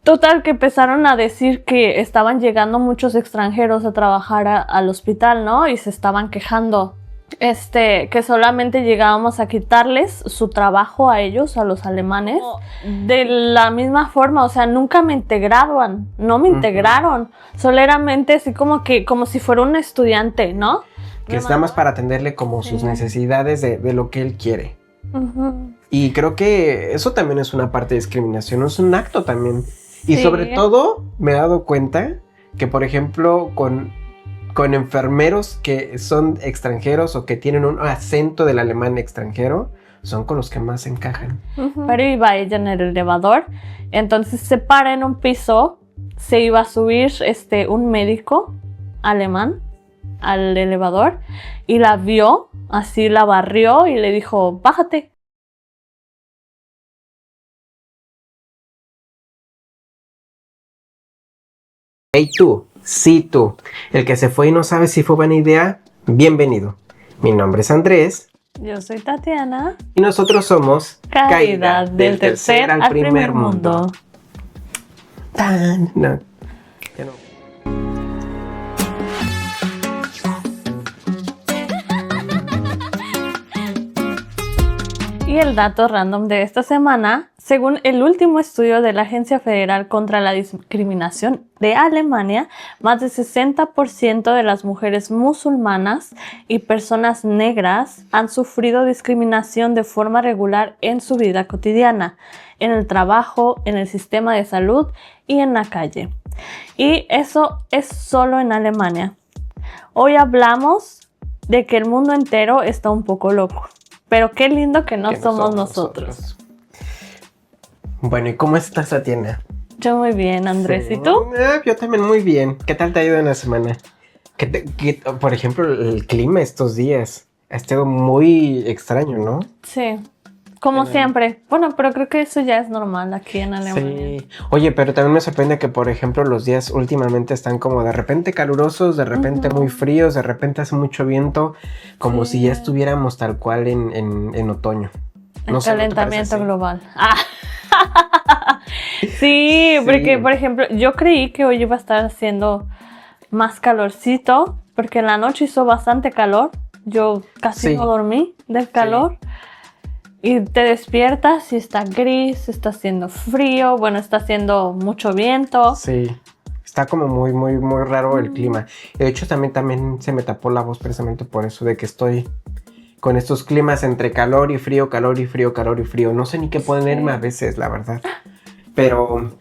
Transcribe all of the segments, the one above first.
Total, que empezaron a decir que estaban llegando muchos extranjeros a trabajar al hospital, ¿no? Y se estaban quejando, que solamente llegábamos a quitarles su trabajo a ellos, a los alemanes, de la misma forma, o sea, nunca me integraban, no me integraron, solamente así como si fuera un estudiante, ¿no? Que está más para atenderle como sus necesidades de lo que él quiere. Y creo que eso también es una parte de discriminación, es un acto también. Y sobre todo me he dado cuenta que, por ejemplo, con enfermeros que son extranjeros o que tienen un acento del alemán extranjero, son con los que más encajan. Pero iba ella en el elevador, entonces se para en un piso, se iba a subir un médico alemán al elevador y la vio, así la barrió y le dijo, bájate. Hey tú, sí tú, el que se fue y no sabe si fue buena idea, bienvenido. Mi nombre es Andrés. Yo soy Tatiana. Y nosotros somos Caída del tercer al primer mundo. No. Y el dato random de esta semana, según el último estudio de la Agencia Federal contra la Discriminación de Alemania, más del 60% de las mujeres musulmanas y personas negras han sufrido discriminación de forma regular en su vida cotidiana, en el trabajo, en el sistema de salud y en la calle. Y eso es solo en Alemania. Hoy hablamos de que el mundo entero está un poco loco. Pero qué lindo que no somos nosotros. Bueno, ¿y cómo estás, Tatiana? Yo muy bien, Andrés. Sí. ¿Y tú? Yo también muy bien. ¿Qué tal te ha ido en la semana? Por ejemplo, el clima estos días ha estado muy extraño, ¿no? Sí, como siempre. Bueno, pero creo que eso ya es normal aquí en Alemania. Sí. Oye, pero también me sorprende que, por ejemplo, los días últimamente están como de repente calurosos, de repente muy fríos, de repente hace mucho viento, como si ya estuviéramos tal cual en otoño. El calentamiento global. Sí, porque, por ejemplo, yo creí que hoy iba a estar haciendo más calorcito, porque en la noche hizo bastante calor. Yo casi no dormí del calor. Sí. Y te despiertas y está gris, está haciendo frío, bueno, está haciendo mucho viento. Sí, está como muy, muy, muy raro el clima. De hecho, también se me tapó la voz precisamente por eso, de que estoy con estos climas entre calor y frío, calor y frío, calor y frío. No sé ni qué ponerme a veces, la verdad. Pero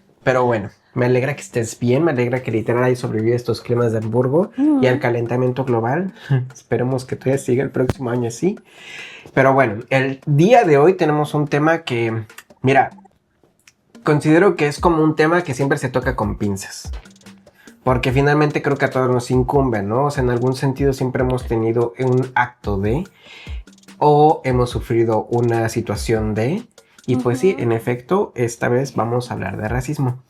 bueno, me alegra que estés bien, me alegra que literal hayas sobrevivido a estos climas de Hamburgo y al calentamiento global. Esperemos que todavía siga el próximo año así. Pero bueno, el día de hoy tenemos un tema que, mira, considero que es como un tema que siempre se toca con pinzas. Porque finalmente creo que a todos nos incumbe, ¿no? O sea, en algún sentido siempre hemos tenido un acto de, o hemos sufrido una situación de, y pues sí, en efecto, esta vez vamos a hablar de racismo.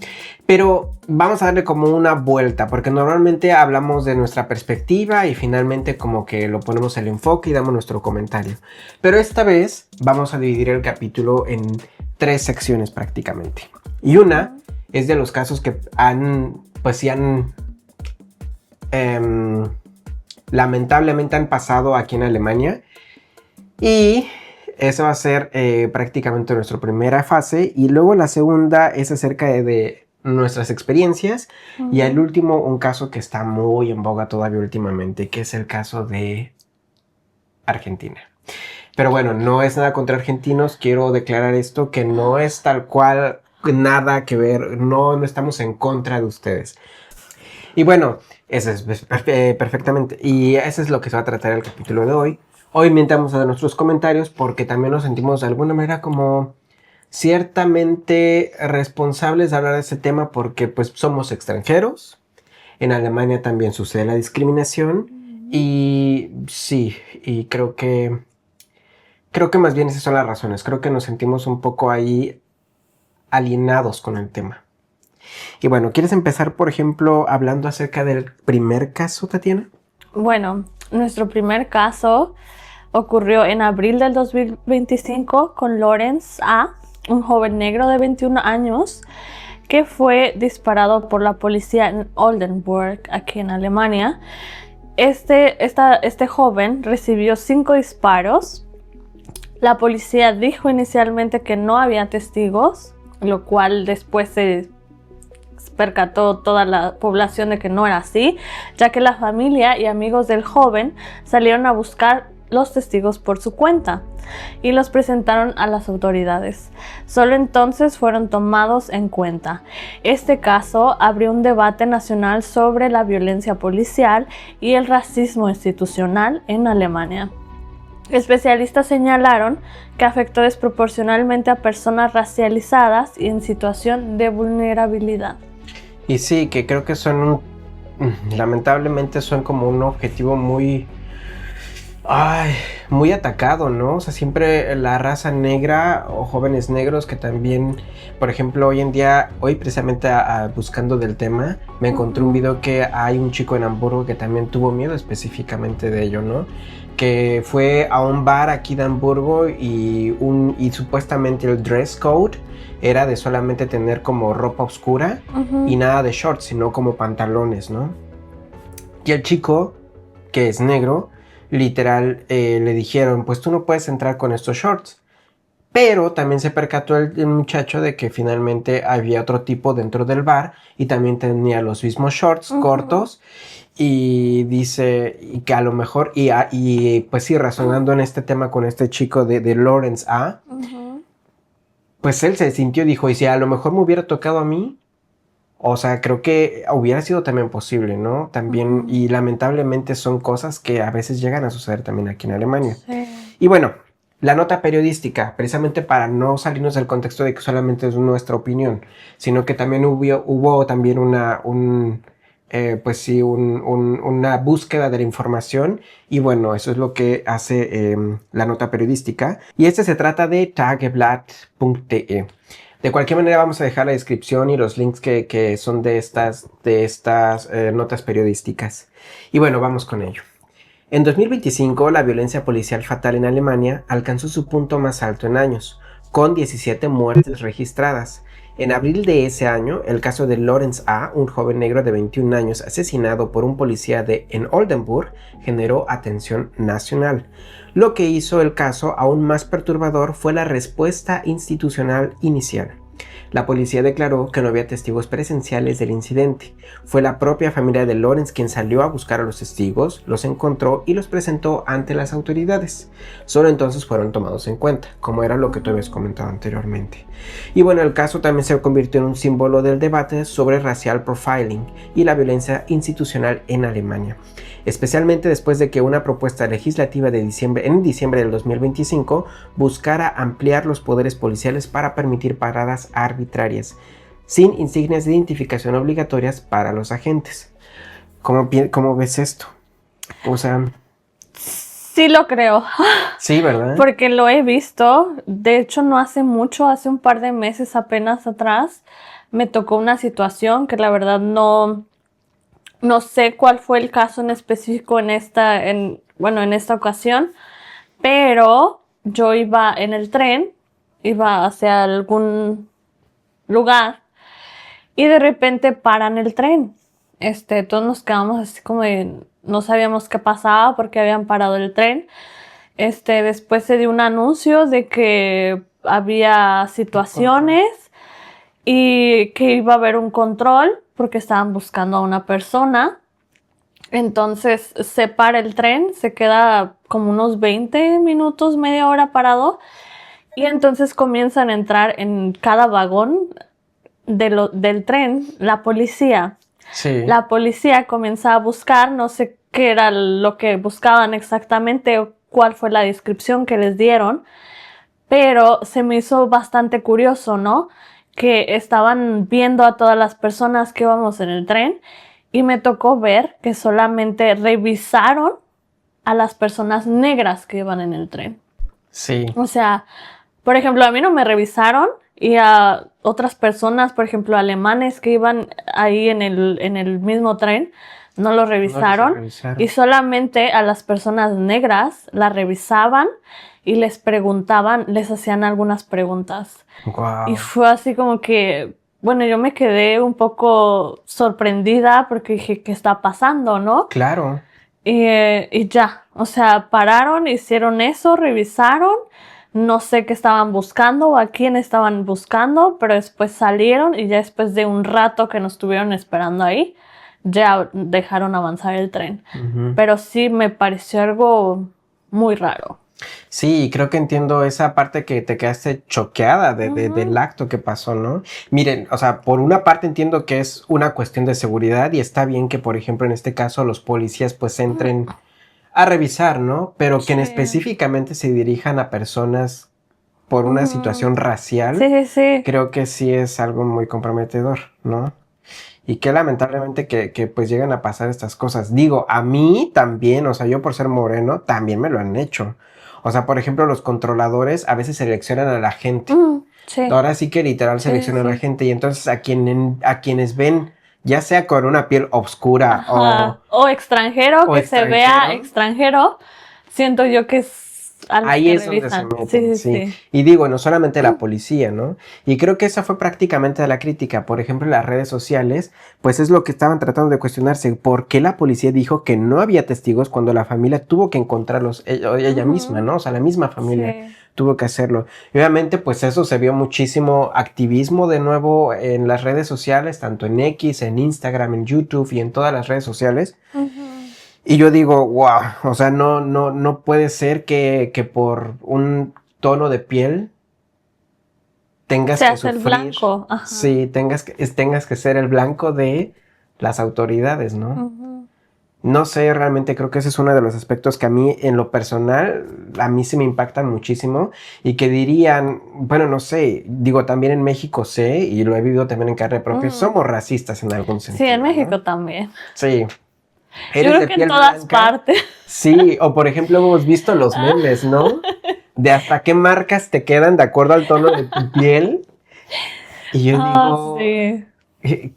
Pero vamos a darle como una vuelta, porque normalmente hablamos de nuestra perspectiva y finalmente como que lo ponemos el enfoque y damos nuestro comentario. Pero esta vez vamos a dividir el capítulo en 3 secciones prácticamente. Y una es de los casos que lamentablemente han pasado aquí en Alemania. Y esa va a ser prácticamente nuestra primera fase. Y luego la segunda es acerca de nuestras experiencias. Y al último, un caso que está muy en boga todavía últimamente, que es el caso de Argentina. Pero bueno, no es nada contra argentinos. Quiero declarar esto, que no es tal cual nada que ver. No estamos en contra de ustedes. Y bueno, eso es perfectamente. Y eso es lo que se va a tratar el capítulo de hoy. Hoy vamos a dar nuestros comentarios porque también nos sentimos de alguna manera como ciertamente responsables de hablar de este tema porque pues somos extranjeros. En Alemania también sucede la discriminación y sí, y creo que más bien esas son las razones. Creo que nos sentimos un poco ahí alienados con el tema. Y bueno, ¿quieres empezar, por ejemplo, hablando acerca del primer caso, Tatiana? Bueno, nuestro primer caso ocurrió en abril del 2025 con Lawrence A., un joven negro de 21 años que fue disparado por la policía en Oldenburg, aquí en Alemania. Este joven recibió 5 disparos. La policía dijo inicialmente que no había testigos, lo cual después se percató toda la población de que no era así, ya que la familia y amigos del joven salieron a buscar los testigos por su cuenta y los presentaron a las autoridades. Solo entonces fueron tomados en cuenta. Este caso abrió un debate nacional sobre la violencia policial y el racismo institucional en Alemania. Especialistas señalaron que afectó desproporcionalmente a personas racializadas y en situación de vulnerabilidad. Y sí, que creo que lamentablemente son como un objetivo muy atacado, ¿no? O sea, siempre la raza negra o jóvenes negros que también, por ejemplo, hoy precisamente buscando del tema, me encontré un video que hay un chico en Hamburgo que también tuvo miedo específicamente de ello, ¿no? Que fue a un bar aquí de Hamburgo y supuestamente el dress code era de solamente tener como ropa oscura y nada de shorts, sino como pantalones, ¿no? Y el chico, que es negro, literal le dijeron, pues tú no puedes entrar con estos shorts. Pero también se percató el muchacho de que finalmente había otro tipo dentro del bar y también tenía los mismos shorts cortos. Y dice, y que a lo mejor, y pues sí, razonando en este tema con este chico de Lawrence A., pues él se sintió, dijo, y si a lo mejor me hubiera tocado a mí, o sea, creo que hubiera sido también posible, ¿no? También, y lamentablemente son cosas que a veces llegan a suceder también aquí en Alemania. Sí. Y bueno, la nota periodística, precisamente para no salirnos del contexto de que solamente es nuestra opinión, sino que también hubo también una búsqueda de la información, y bueno, eso es lo que hace la nota periodística, y se trata de tageblatt.de. De cualquier manera vamos a dejar la descripción y los links que son de estas notas periodísticas. Y bueno, vamos con ello. En 2025, la violencia policial fatal en Alemania alcanzó su punto más alto en años, con 17 muertes registradas. En abril de ese año, el caso de Lawrence A., un joven negro de 21 años asesinado por un policía en Oldenburg, generó atención nacional. Lo que hizo el caso aún más perturbador fue la respuesta institucional inicial. La policía declaró que no había testigos presenciales del incidente. Fue la propia familia de Lawrence quien salió a buscar a los testigos, los encontró y los presentó ante las autoridades. Solo entonces fueron tomados en cuenta, como era lo que tú habías comentado anteriormente. Y bueno, el caso también se convirtió en un símbolo del debate sobre racial profiling y la violencia institucional en Alemania, especialmente después de que una propuesta legislativa en diciembre del 2025 buscara ampliar los poderes policiales para permitir paradas arbitrarias, sin insignias de identificación obligatorias para los agentes. ¿Cómo ves esto? O sea... Sí lo creo. Sí, ¿verdad? Porque lo he visto. De hecho, no hace mucho, hace un par de meses apenas atrás, me tocó una situación que la verdad no sé cuál fue el caso en específico en esta ocasión, pero yo iba en el tren, iba hacia algún lugar y de repente paran el tren. Todos nos quedamos así como no sabíamos qué pasaba porque habían parado el tren. Después se dio un anuncio de que había situaciones y que iba a haber un control porque estaban buscando a una persona. Entonces se para el tren, se queda como unos 20 minutos, media hora parado, y entonces comienzan a entrar en cada vagón del tren la policía. Sí. La policía comienza a buscar, no sé qué era lo que buscaban exactamente o cuál fue la descripción que les dieron, pero se me hizo bastante curioso, ¿no? Que estaban viendo a todas las personas que íbamos en el tren y me tocó ver que solamente revisaron a las personas negras que iban en el tren. Sí. O sea, por ejemplo, a mí no me revisaron y a otras personas, por ejemplo, alemanes que iban ahí en el mismo tren, no lo revisaron. Y solamente a las personas negras las revisaban y les preguntaban, les hacían algunas preguntas. Wow. Y fue así como que bueno, yo me quedé un poco sorprendida porque dije, ¿qué está pasando, no? Claro. Y ya, o sea, pararon, hicieron eso, revisaron, no sé qué estaban buscando o a quién estaban buscando, pero después salieron y ya después de un rato que nos estuvieron esperando ahí, ya dejaron avanzar el tren. Ujú. Pero sí me pareció algo muy raro. Sí, creo que entiendo esa parte que te quedaste choqueada del Ujú. acto que pasó, ¿no? Miren, o sea, por una parte entiendo que es una cuestión de seguridad y está bien que, por ejemplo, en este caso los policías pues entren a revisar, ¿no? Pero que en Sí. específicamente se dirijan a personas por una Ujú. situación racial, Sí, sí, sí. creo que sí es algo muy comprometedor, ¿no? Y que lamentablemente que pues llegan a pasar estas cosas. Digo, a mí también, o sea, yo por ser moreno, también me lo han hecho. O sea, por ejemplo, los controladores a veces seleccionan a la gente. Sí, Ahora sí que literal sí, sí, seleccionan a la sí. gente. Y entonces a quienes ven, ya sea con una piel oscura Ajá. O extranjero, o que se vea extranjero, extranjero, siento yo que es algo ahí que es donde se revisan. Sí, meten, sí, sí. sí. Y digo, no solamente la policía, ¿no? Y creo que esa fue prácticamente la crítica. Por ejemplo, en las redes sociales, pues es lo que estaban tratando de cuestionarse. ¿Por qué la policía dijo que no había testigos cuando la familia tuvo que encontrarlos ella misma, Ujú. ¿no? O sea, la misma familia Sí. tuvo que hacerlo. Y obviamente, pues eso se vio muchísimo activismo de nuevo en las redes sociales, tanto en X, en Instagram, en YouTube y en todas las redes sociales. Ujú. Y yo digo, wow, o sea, no puede ser que por un tono de piel tengas Se que hace el sufrir, blanco. Ajá. sí, tengas que ser el blanco de las autoridades, ¿no? Ujú. No sé, realmente creo que ese es uno de los aspectos que a mí, en lo personal, a mí sí me impactan muchísimo y que dirían, bueno, no sé, digo, también en México sé, y lo he vivido también en carne propia, Ujú. somos racistas en algún Sí, en sentido, ¿no? México también. Sí, Yo eres creo de que en piel todas blanca. partes. Sí, o por ejemplo hemos visto los memes, ¿no? De hasta qué marcas te quedan de acuerdo al tono de tu piel. Y yo Ah, digo, sí.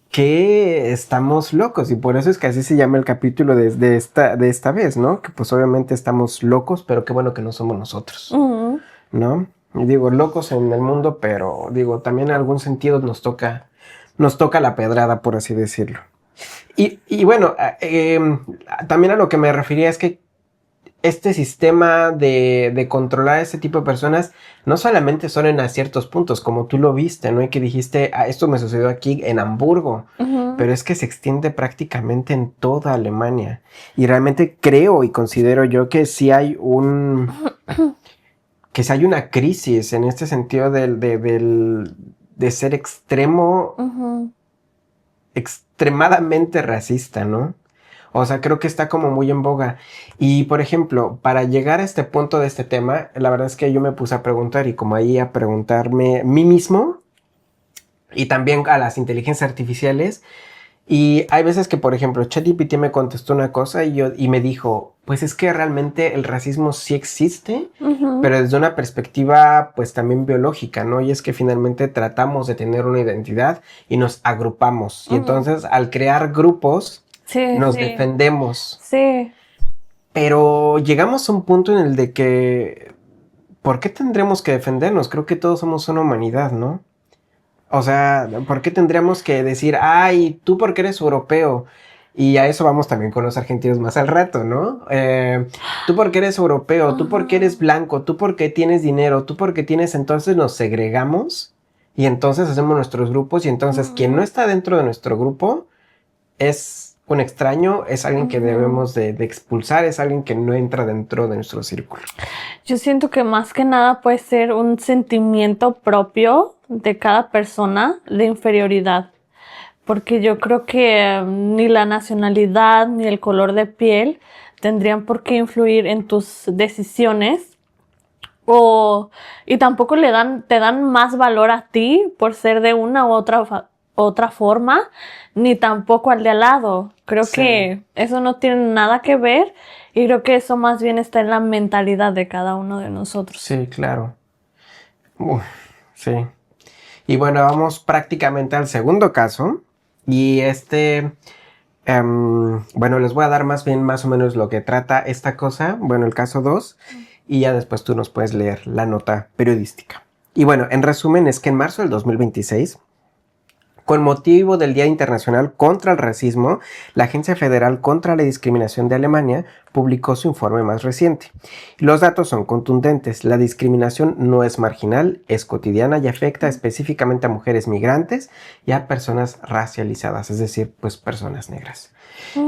que estamos locos. Y por eso es que así se llama el capítulo de esta vez, ¿no? Que pues obviamente estamos locos, pero qué bueno que no somos nosotros, Ujú. ¿no? Y digo, locos en el mundo, pero digo, también en algún sentido nos toca la pedrada, por así decirlo. Y bueno, también a lo que me refería es que este sistema de controlar a este tipo de personas no solamente son en a ciertos puntos, como tú lo viste, ¿no? Y que dijiste, ah, esto me sucedió aquí en Hamburgo, Ujú. pero es que se extiende prácticamente en toda Alemania. Y realmente creo y considero yo que sí hay que sí hay una crisis en este sentido de ser Ujú. extremadamente racista, ¿no? O sea, creo que está como muy en boga. Y por ejemplo, para llegar a este punto de este tema, la verdad es que yo me puse a preguntar y como ahí a preguntarme a mí mismo y también a las inteligencias artificiales. Y hay veces que, por ejemplo, ChatGPT me contestó una cosa y me dijo, pues es que realmente el racismo sí existe, Ujú. pero desde una perspectiva pues también biológica, ¿no? Y es que finalmente tratamos de tener una identidad y nos agrupamos. Y Ujú. entonces al crear grupos Sí, nos sí. defendemos. Sí. Pero llegamos a un punto en el de que, ¿por qué tendremos que defendernos? Creo que todos somos una humanidad, ¿no? O sea, ¿por qué tendríamos que decir, ay, tú porque eres europeo? Y a eso vamos también con los argentinos más al rato, ¿no? Tú porque eres europeo, tú porque eres Ujú. blanco, tú porque tienes dinero, tú porque tienes, entonces nos segregamos y entonces hacemos nuestros grupos y entonces quien no Ujú. está dentro de nuestro grupo es un extraño, es alguien que Ujú. debemos de expulsar, es alguien que no entra dentro de nuestro círculo. Yo siento que más que nada puede ser un sentimiento propio de cada persona de inferioridad, porque yo creo que ni la nacionalidad ni el color de piel tendrían por qué influir en tus decisiones o y tampoco te dan más valor a ti por ser de una u otra forma, ni tampoco al de al lado. Creo Sí, que eso no tiene nada que ver y creo que eso más bien está en la mentalidad de cada uno de nosotros. sí, claro. Uf, sí. Y bueno, vamos prácticamente al segundo caso. Y bueno, les voy a dar más bien más o menos lo que trata esta cosa. Bueno, el caso 2. Y ya después tú nos puedes leer la nota periodística. Y bueno, en resumen es que en marzo del 2026 Con motivo del Día Internacional contra el Racismo, la Agencia Federal contra la Discriminación de Alemania publicó su informe más reciente. Los datos son contundentes. La discriminación no es marginal, es cotidiana y afecta específicamente a mujeres migrantes y a personas racializadas, es decir, pues personas negras.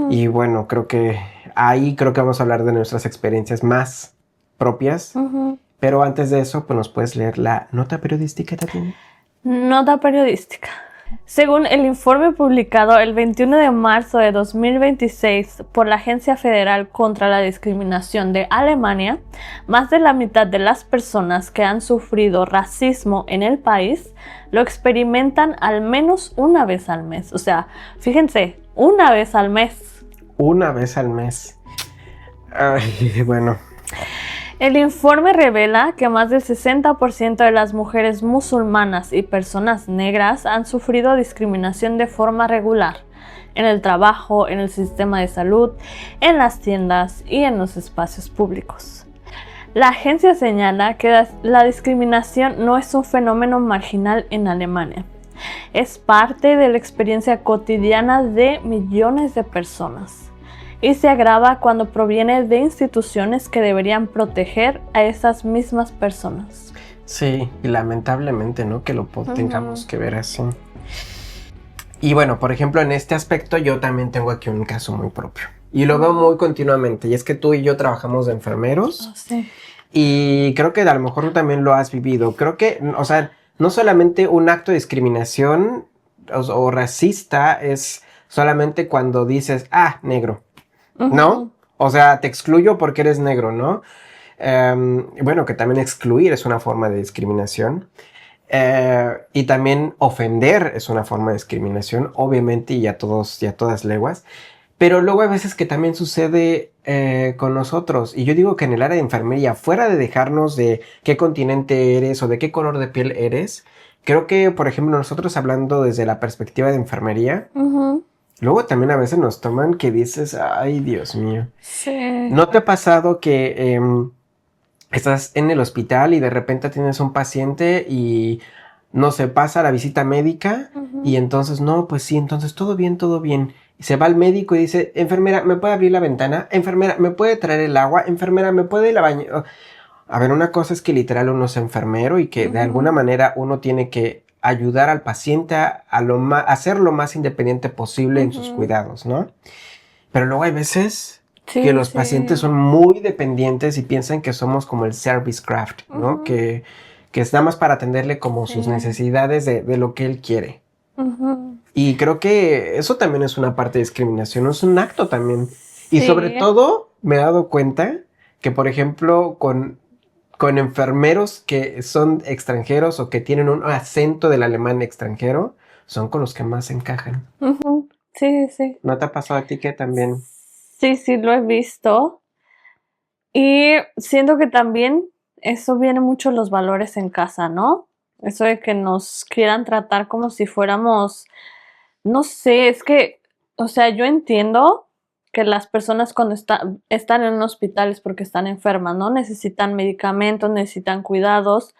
Y bueno, creo que vamos a hablar de nuestras experiencias más propias. Pero antes de eso, pues nos puedes leer la nota periodística, Tatiana. Nota periodística. Según el informe publicado el 21 de marzo de 2026 por la Agencia Federal contra la Discriminación de Alemania, más de la mitad de las personas que han sufrido racismo en el país lo experimentan al menos una vez al mes. O sea, fíjense, una vez al mes. Una vez al mes. Ay, bueno. El informe revela que más del 60% de las mujeres musulmanas y personas negras han sufrido discriminación de forma regular en el trabajo, en el sistema de salud, en las tiendas y en los espacios públicos. La agencia señala que la discriminación no es un fenómeno marginal en Alemania. Es parte de la experiencia cotidiana de millones de personas. Y se agrava cuando proviene de instituciones que deberían proteger a esas mismas personas. Sí, y lamentablemente, ¿no? Que lo tengamos que ver así. Y bueno, por ejemplo, en este aspecto yo también tengo aquí un caso muy propio. Y lo veo muy continuamente. Y es que tú y yo trabajamos de enfermeros. Sí. Y creo que a lo mejor tú también lo has vivido. Creo que, o sea, no solamente un acto de discriminación o racista es solamente cuando dices, negro. ¿No? O sea, te excluyo porque eres negro, ¿no? Bueno, que también excluir es una forma de discriminación. Y también ofender es una forma de discriminación, obviamente, y a todas leguas. Pero luego hay veces que también sucede con nosotros. Y yo digo que en el área de enfermería, fuera de dejarnos de qué continente eres o de qué color de piel eres, creo que, por ejemplo, nosotros hablando desde la perspectiva de enfermería, luego también a veces nos toman que dices, ay, Dios mío. Sí. ¿No te ha pasado que estás en el hospital y de repente tienes un paciente y no se pasa la visita médica y entonces, no, pues sí, entonces todo bien, todo bien. Y se va al médico y dice, enfermera, ¿me puede abrir la ventana? Enfermera, ¿me puede traer el agua? Enfermera, ¿me puede ir a bañar? A ver, una cosa es que literal uno es enfermero y que de alguna manera uno tiene que ayudar al paciente a ser lo más independiente posible en sus cuidados, ¿no? Pero luego hay veces que los pacientes son muy dependientes y piensan que somos como el service craft, ¿no? Que es nada más para atenderle como sus necesidades de lo que él quiere. Y creo que eso también es una parte de discriminación, es un acto también. Y sobre todo me he dado cuenta que, por ejemplo, con enfermeros que son extranjeros o que tienen un acento del alemán extranjero, son con los que más encajan. Sí, sí. ¿No te ha pasado a ti que también? Sí, sí, lo he visto. Y siento que también eso viene mucho los valores en casa, ¿no? Eso de que nos quieran tratar como si fuéramos, no sé, es que, o sea, yo entiendo que las personas cuando están en un hospital es porque están enfermas, ¿no? Necesitan medicamentos, necesitan cuidados,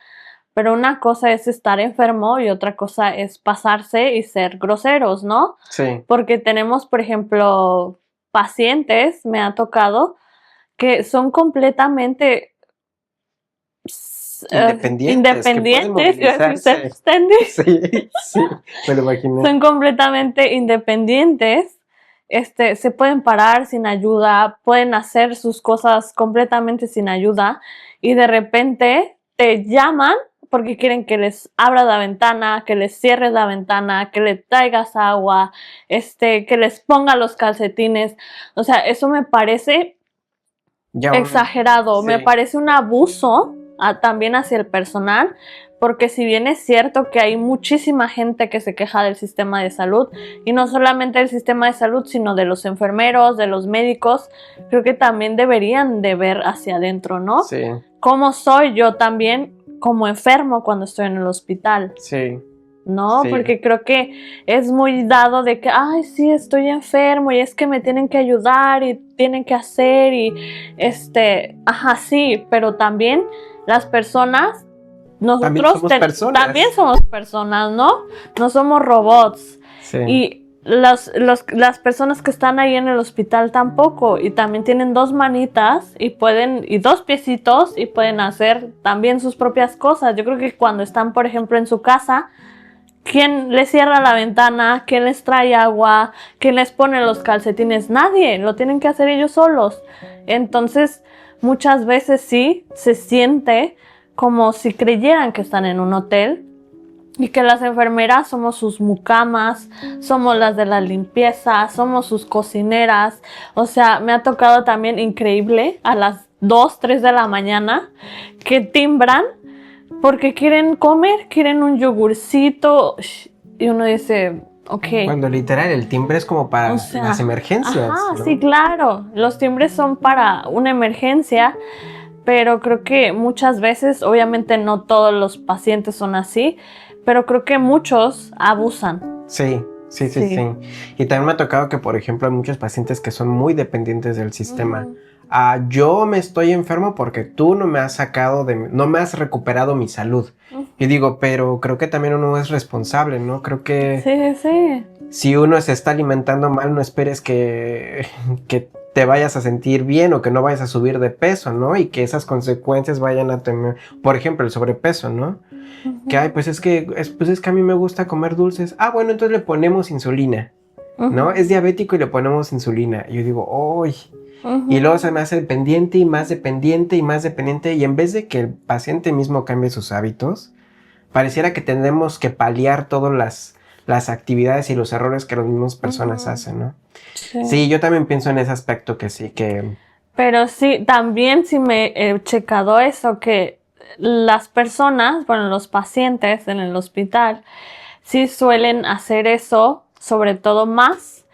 pero una cosa es estar enfermo y otra cosa es pasarse y ser groseros, ¿no? Sí. Porque tenemos, por ejemplo, pacientes, me ha tocado, que son completamente independientes, que pueden movilizarse. Sí, me lo imaginé. Son completamente independientes, se pueden parar sin ayuda, pueden hacer sus cosas completamente sin ayuda y de repente te llaman porque quieren que les abras la ventana, que les cierres la ventana, que le traigas agua, que les ponga los calcetines. O sea, eso me parece exagerado, me parece un abuso también hacia el personal, porque si bien es cierto que hay muchísima gente que se queja del sistema de salud, y no solamente del sistema de salud, sino de los enfermeros, de los médicos, creo que también deberían de ver hacia adentro, ¿no? Sí. ¿Cómo soy yo también como enfermo cuando estoy en el hospital? Sí. ¿No? Sí. Porque creo que es muy dado de que, ay, sí, estoy enfermo y es que me tienen que ayudar y tienen que hacer y sí, pero también las personas También nosotros somos personas. también somos personas, ¿no? No somos robots. Sí. Y las personas que están ahí en el hospital tampoco. Y también tienen 2 manitas y 2 piecitos y pueden hacer también sus propias cosas. Yo creo que cuando están, por ejemplo, en su casa, ¿quién les cierra la ventana? ¿Quién les trae agua? ¿Quién les pone los calcetines? Nadie, lo tienen que hacer ellos solos. Entonces, muchas veces sí se siente como si creyeran que están en un hotel y que las enfermeras somos sus mucamas, somos las de la limpieza, somos sus cocineras. O sea, me ha tocado también increíble a las 2, 3 de la mañana que timbran porque quieren comer, quieren un yogurcito y uno dice, ok. Cuando literal el timbre es como para las emergencias. Ajá, ¿no? sí, claro. Los timbres son para una emergencia, pero creo que muchas veces, obviamente no todos los pacientes son así, pero creo que muchos abusan. Sí. Y también me ha tocado que, por ejemplo, hay muchos pacientes que son muy dependientes del sistema. Yo me estoy enfermo porque tú no me has no me has recuperado mi salud. Y digo, pero creo que también uno es responsable, ¿no? Creo que si uno se está alimentando mal, no esperes que te vayas a sentir bien o que no vayas a subir de peso, ¿no? Y que esas consecuencias vayan a tener, por ejemplo, el sobrepeso, ¿no? Que, ay, pues es que a mí me gusta comer dulces. Ah, bueno, entonces le ponemos insulina, ¿no? Es diabético y le ponemos insulina. Y yo digo, ¡ay! Y luego se me hace dependiente y más dependiente y más dependiente. Y en vez de que el paciente mismo cambie sus hábitos, pareciera que tenemos que paliar todas las actividades y los errores que las mismas personas hacen, ¿no? Sí, yo también pienso en ese aspecto que sí, que... Pero sí, también sí me he checado eso, que las personas, bueno, los pacientes en el hospital, sí suelen hacer eso, sobre todo más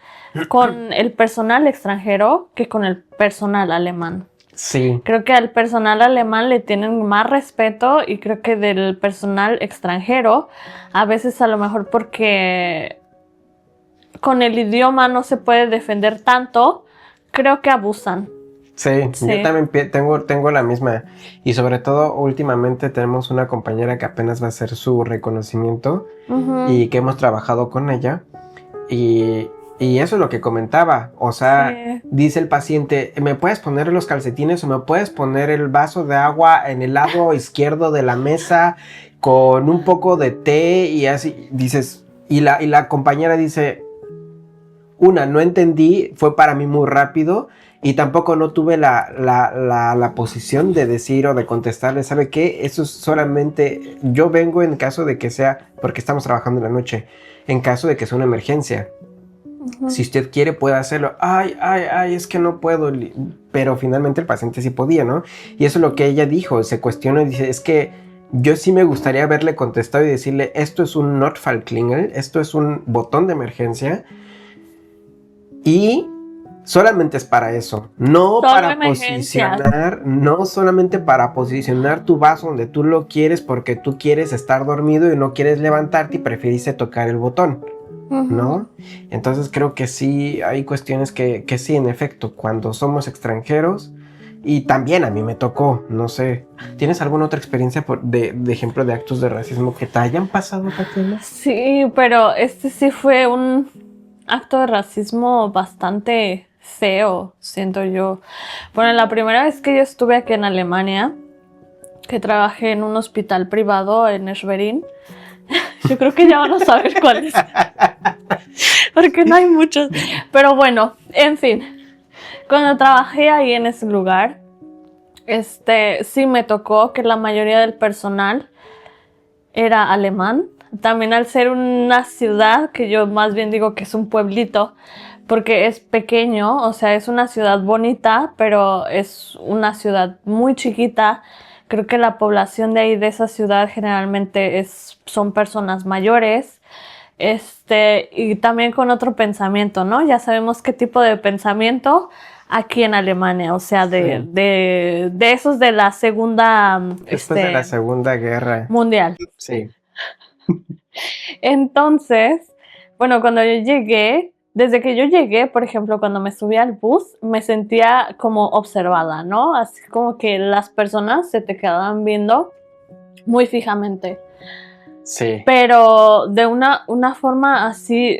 con el personal extranjero que con el personal alemán. Sí. Creo que al personal alemán le tienen más respeto y creo que del personal extranjero, a veces a lo mejor porque con el idioma no se puede defender tanto, creo que abusan. Sí, yo también tengo la misma. Y sobre todo, últimamente tenemos una compañera que apenas va a hacer su reconocimiento y que hemos trabajado con ella. Y eso es lo que comentaba. O sea, dice el paciente, ¿me puedes poner los calcetines o me puedes poner el vaso de agua en el lado izquierdo de la mesa con un poco de té? Y así dices, y la compañera dice, no entendí, fue para mí muy rápido. Y tampoco no tuve la posición de decir o de contestarle, ¿sabe qué? Eso es solamente, yo vengo en caso de que sea, porque estamos trabajando en la noche, en caso de que sea una emergencia. Si usted quiere puede hacerlo. Ay, es que no puedo. Pero finalmente el paciente sí podía, ¿no? Y eso es lo que ella dijo, se cuestionó y dice, es que yo sí me gustaría haberle contestado y decirle, esto es un Notfallklingel, esto es un botón de emergencia. Y solamente es para eso, no para posicionar, no solamente para posicionar tu vaso donde tú lo quieres porque tú quieres estar dormido y no quieres levantarte y preferiste tocar el botón, ¿no? Entonces creo que sí hay cuestiones que sí, en efecto, cuando somos extranjeros, y también a mí me tocó, no sé, ¿tienes alguna otra experiencia de ejemplo de actos de racismo que te hayan pasado, Tatiana? Sí, pero este sí fue un acto de racismo bastante feo, siento yo. Bueno, la primera vez que yo estuve aquí en Alemania, que trabajé en un hospital privado en Schwerin, yo creo que ya van a saber cuál es, porque no hay muchos. Pero bueno, en fin, cuando trabajé ahí en ese lugar, sí me tocó que la mayoría del personal era alemán. También al ser una ciudad, que yo más bien digo que es un pueblito, porque es pequeño, o sea, es una ciudad bonita, pero es una ciudad muy chiquita. Creo que la población de ahí, de esa ciudad, generalmente son personas mayores, y también con otro pensamiento, ¿no? Ya sabemos qué tipo de pensamiento aquí en Alemania, o sea, de esos de la segunda... Después de la Segunda Guerra Mundial. Sí. Entonces, bueno, cuando yo llegué, desde que yo llegué, por ejemplo, cuando me subí al bus, me sentía como observada, ¿no? Así como que las personas se te quedaban viendo muy fijamente. Sí. Pero de una forma así,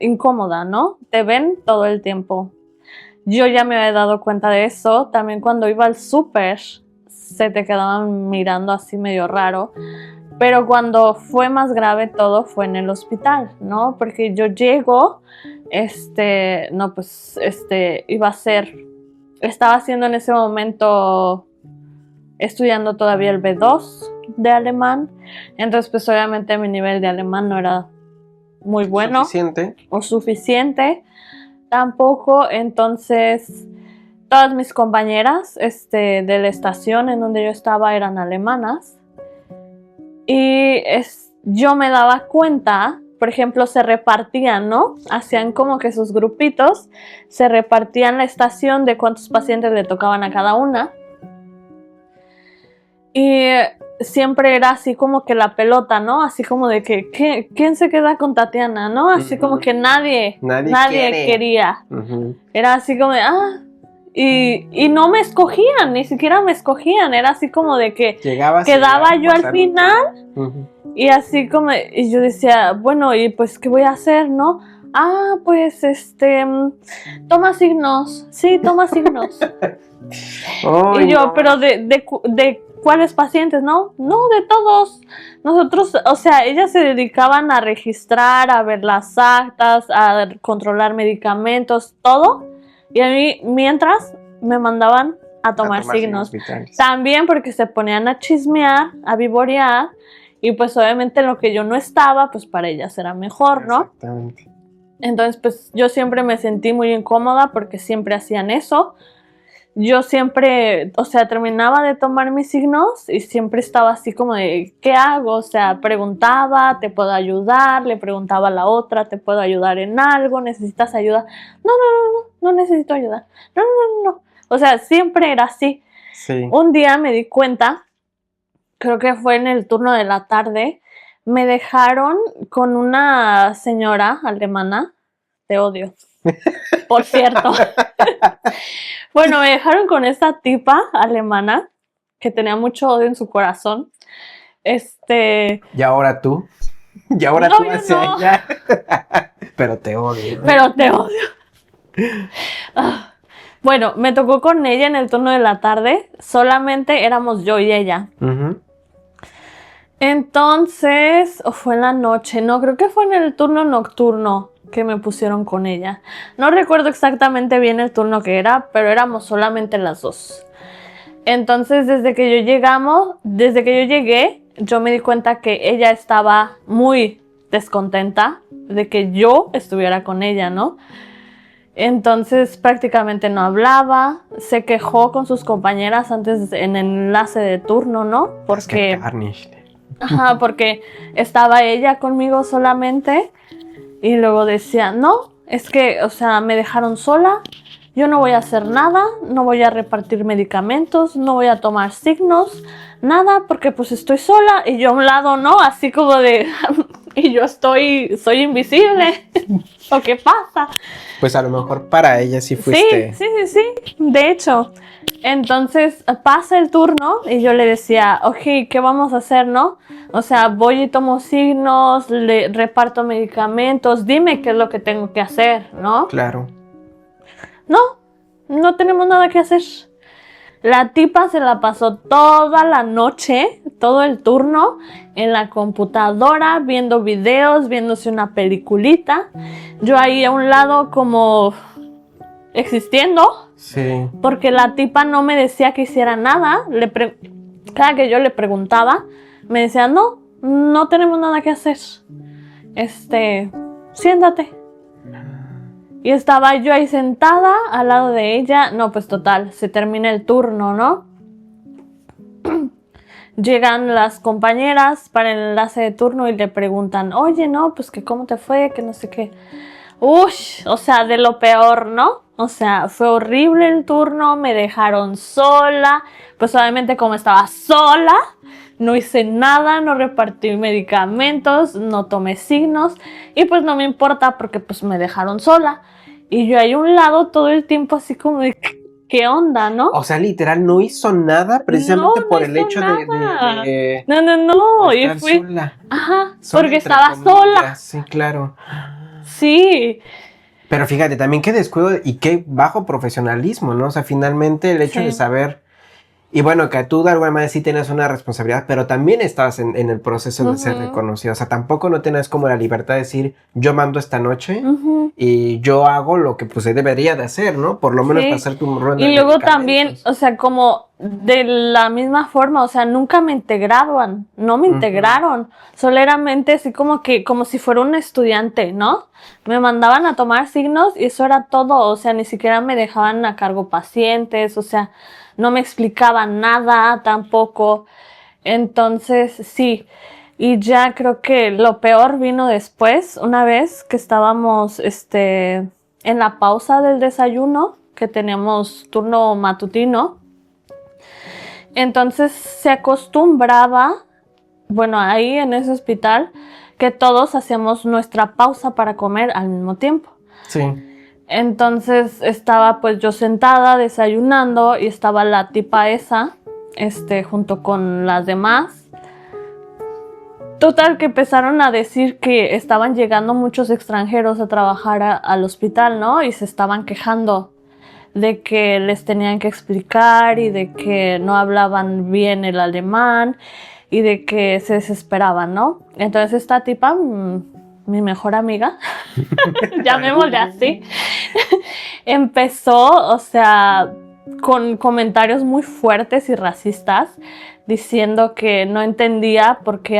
incómoda, ¿no? Te ven todo el tiempo. Yo ya me había dado cuenta de eso. También cuando iba al súper, se te quedaban mirando así medio raro. Pero cuando fue más grave todo fue en el hospital, ¿no? Porque yo llego, estaba haciendo en ese momento, estudiando todavía el B2 de alemán. Entonces, pues obviamente mi nivel de alemán no era muy bueno. Suficiente. Tampoco. Entonces, todas mis compañeras de la estación en donde yo estaba eran alemanas. Y yo me daba cuenta, por ejemplo, se repartían, ¿no? Hacían como que sus grupitos, se repartían la estación de cuántos pacientes le tocaban a cada una. Y siempre era así como que la pelota, ¿no? Así como de que ¿quién se queda con Tatiana, no? Así como que nadie quería. Era así como de, y no me escogían, ni siquiera me escogían. Era así como de que quedaba yo al final. Y así como, y yo decía, bueno, y pues, ¿qué voy a hacer, no? Pues, toma signos. Sí, toma signos. Y yo, no. Pero de ¿cuáles pacientes? No, de todos. Nosotros, o sea, ellas se dedicaban a registrar, a ver las actas, a controlar medicamentos, todo. Y a mí, mientras, me mandaban a tomar signos. También porque se ponían a chismear, a vivorear. Y pues obviamente lo que yo no estaba, pues para ellas era mejor, ¿no? Exactamente. Entonces, pues yo siempre me sentí muy incómoda porque siempre hacían eso. Yo siempre, o sea, terminaba de tomar mis signos y siempre estaba así como de, ¿qué hago? O sea, preguntaba, ¿te puedo ayudar? Le preguntaba a la otra, ¿te puedo ayudar en algo? ¿Necesitas ayuda? No necesito ayuda. No. O sea, siempre era así. Sí. Un día me di cuenta, creo que fue en el turno de la tarde, me dejaron con una señora alemana, te odio, por cierto. Bueno, me dejaron con esta tipa alemana que tenía mucho odio en su corazón. Y ahora tú. Y ahora tú hacia ella. Pero te odio. Pero te odio. Bueno, me tocó con ella en el turno de la tarde. Solamente éramos yo y ella. Entonces, o fue en la noche, no, creo que fue en el turno nocturno que me pusieron con ella. No recuerdo exactamente bien el turno que era, pero éramos solamente las dos. Entonces, desde que yo llegué, yo me di cuenta que ella estaba muy descontenta de que yo estuviera con ella, ¿no? Entonces prácticamente no hablaba, se quejó con sus compañeras antes en el enlace de turno, ¿no? Porque estaba ella conmigo solamente y luego decía, no, es que, o sea, me dejaron sola, yo no voy a hacer nada, no voy a repartir medicamentos, no voy a tomar signos, nada, porque pues estoy sola y yo a un lado, ¿no? Así como de, y yo soy invisible, ¿o qué pasa? Pues a lo mejor para ella sí fuiste. Sí, de hecho. Entonces pasa el turno y yo le decía, ok, ¿qué vamos a hacer, no? O sea, voy y tomo signos, le reparto medicamentos, dime qué es lo que tengo que hacer, ¿no? Claro. No tenemos nada que hacer. La tipa se la pasó toda la noche, todo el turno, en la computadora, viendo videos, viéndose una peliculita. Yo ahí a un lado como existiendo. Sí. Porque la tipa no me decía que hiciera nada. Cada que yo le preguntaba, me decía, no tenemos nada que hacer. Siéntate. Y estaba yo ahí sentada al lado de ella. No, pues total, se termina el turno, ¿no? Llegan las compañeras para el enlace de turno y le preguntan, oye, no, pues que cómo te fue, que no sé qué. Uy, o sea, de lo peor, ¿no? O sea, fue horrible el turno, me dejaron sola. Pues obviamente como estaba sola, no hice nada, no repartí medicamentos, no tomé signos. Y pues no me importa porque pues me dejaron sola. Y yo ahí a un lado todo el tiempo así como de, ¿qué onda, no? O sea, literal, no hizo nada precisamente No por hizo el hecho nada. de No, y estar fui, sola. ajá, Sola, porque entre estaba sola, comillas. Sí, claro. sí, Pero fíjate, también qué descuido y qué bajo profesionalismo, ¿no? O sea, finalmente el hecho de sí. saber. Y bueno, que tú de alguna manera sí tienes una responsabilidad, pero también estabas en el proceso de ser Ujú, reconocido. O sea, tampoco no tienes como la libertad de decir, yo mando esta noche ujú. y yo hago lo que pues se debería de hacer, ¿no? Por lo menos para Sí, hacer tu ronda y de luego también, medicamentos. o sea, como de la misma forma, o sea, nunca me integraban, no me Ujú. integraron, soleramente así como que, como si fuera un estudiante, ¿no? Me mandaban a tomar signos y eso era todo, o sea, ni siquiera me dejaban a cargo pacientes, o sea, no me explicaban nada tampoco, entonces sí. Y ya creo que lo peor vino después, una vez que estábamos, en la pausa del desayuno, que teníamos turno matutino. Entonces se acostumbraba, bueno, ahí en ese hospital, que todos hacíamos nuestra pausa para comer al mismo tiempo. Sí. Entonces estaba pues yo sentada desayunando y estaba la tipa esa, junto con las demás. Total que empezaron a decir que estaban llegando muchos extranjeros a trabajar al hospital, ¿no? Y se estaban quejando de que les tenían que explicar y de que no hablaban bien el alemán y de que se desesperaban, ¿no? Entonces esta tipa, mi mejor amiga, llamémosle así, empezó, o sea, con comentarios muy fuertes y racistas, diciendo que no entendía por qué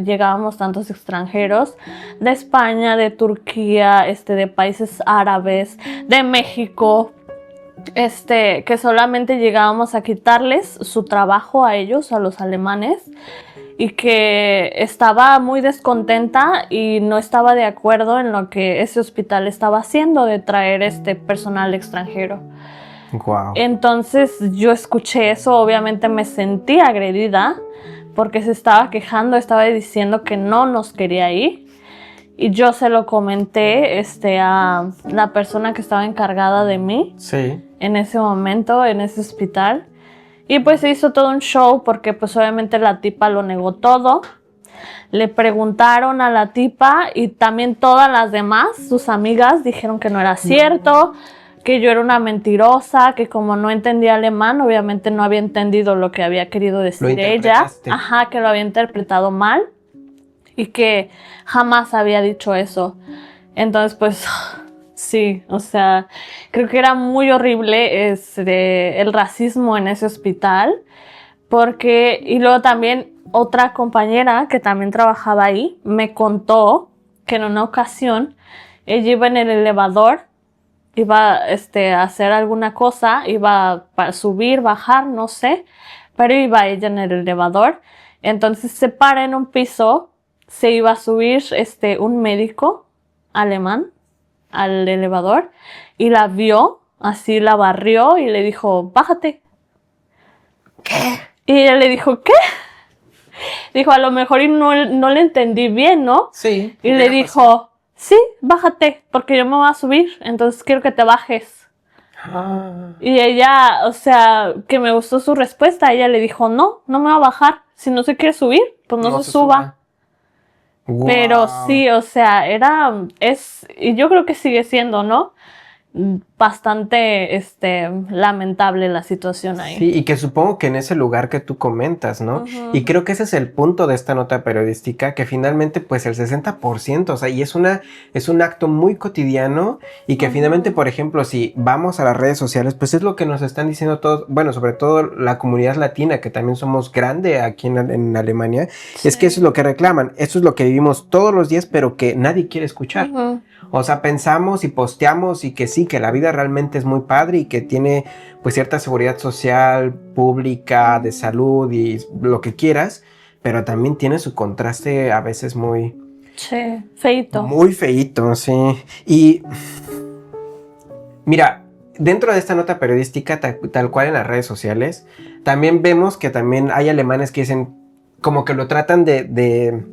llegábamos tantos extranjeros de España, de Turquía, de países árabes, de México, que solamente llegábamos a quitarles su trabajo a ellos, a los alemanes, y que estaba muy descontenta y no estaba de acuerdo en lo que ese hospital estaba haciendo de traer personal extranjero. Wow. Entonces yo escuché eso, obviamente me sentí agredida porque se estaba quejando, estaba diciendo que no nos quería ir. Y yo se lo comenté a la persona que estaba encargada de mí Sí. en ese momento, en ese hospital. Y pues se hizo todo un show porque pues obviamente la tipa lo negó todo. Le preguntaron a la tipa y también todas las demás, sus amigas, dijeron que no era cierto, que yo era una mentirosa, que como no entendía alemán, obviamente no había entendido lo que había querido Lo decir ella. interpretaste. Ajá, que lo había interpretado mal y que jamás había dicho eso. Entonces, pues, sí, o sea, creo que era muy horrible el racismo en ese hospital, porque, y luego también otra compañera que también trabajaba ahí, me contó que en una ocasión ella iba en el elevador, iba a hacer alguna cosa, iba para subir, bajar, no sé, pero iba ella en el elevador, entonces se para en un piso, se iba a subir un médico alemán al elevador y la vio, así la barrió y le dijo, bájate. ¿Qué? Y ella le dijo, ¿qué? Dijo, a lo mejor y no le entendí bien, ¿no? Sí. Y le dijo, sí, bájate, porque yo me voy a subir, entonces quiero que te bajes. Ah. Y ella, o sea, que me gustó su respuesta, ella le dijo, no, no me va a bajar, si no se quiere subir, pues no se suba. Pero Wow. sí, o sea, y yo creo que sigue siendo, ¿no? Bastante, lamentable la situación ahí. Sí, y que supongo que en ese lugar que tú comentas, ¿no? Uh-huh. Y creo que ese es el punto de esta nota periodística, que finalmente pues el 60%, o sea, y es un acto muy cotidiano y que finalmente, por ejemplo, si vamos a las redes sociales, pues es lo que nos están diciendo todos, bueno, sobre todo la comunidad latina, que también somos grande aquí en Alemania, Sí. es que eso es lo que reclaman, eso es lo que vivimos todos los días, pero que nadie quiere escuchar. Uh-huh. O sea, pensamos y posteamos y que sí, que la vida realmente es muy padre y que tiene pues cierta seguridad social, pública, de salud y lo que quieras, pero también tiene su contraste a veces muy... Sí, feito. Muy feíto, sí. Y mira, dentro de esta nota periodística, tal cual en las redes sociales, también vemos que también hay alemanes que dicen, como que lo tratan de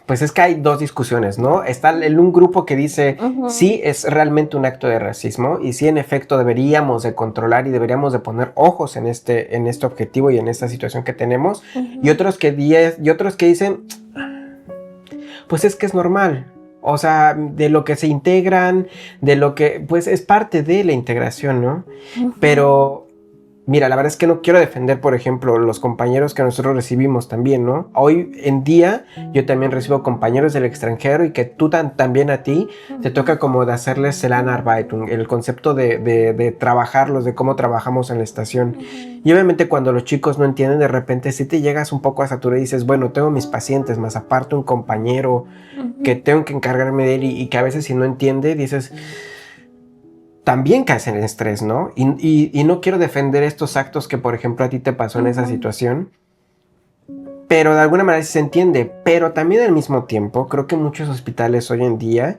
pues es que hay dos discusiones, ¿no? Está un grupo que dice, sí, es realmente un acto de racismo y sí, en efecto, deberíamos de controlar y deberíamos de poner ojos en este objetivo y en esta situación que tenemos. Y otros que dicen, pues es que es normal. O sea, de lo que se integran, de lo que, pues es parte de la integración, ¿no? Pero... Mira, la verdad es que no quiero defender, por ejemplo, los compañeros que nosotros recibimos también, ¿no? Hoy en día yo también recibo compañeros del extranjero y que tú también a ti te toca como de hacerles el Anarbeitung, el concepto de trabajarlos, de cómo trabajamos en la estación. Y obviamente cuando los chicos no entienden, de repente sí te llegas un poco a saturar y dices, bueno, tengo mis pacientes, más aparte un compañero que tengo que encargarme de él y que a veces si no entiende, dices... también caes en el estrés, ¿no? Y no quiero defender estos actos que, por ejemplo, a ti te pasó en esa situación, pero de alguna manera se entiende. Pero también al mismo tiempo, creo que muchos hospitales hoy en día,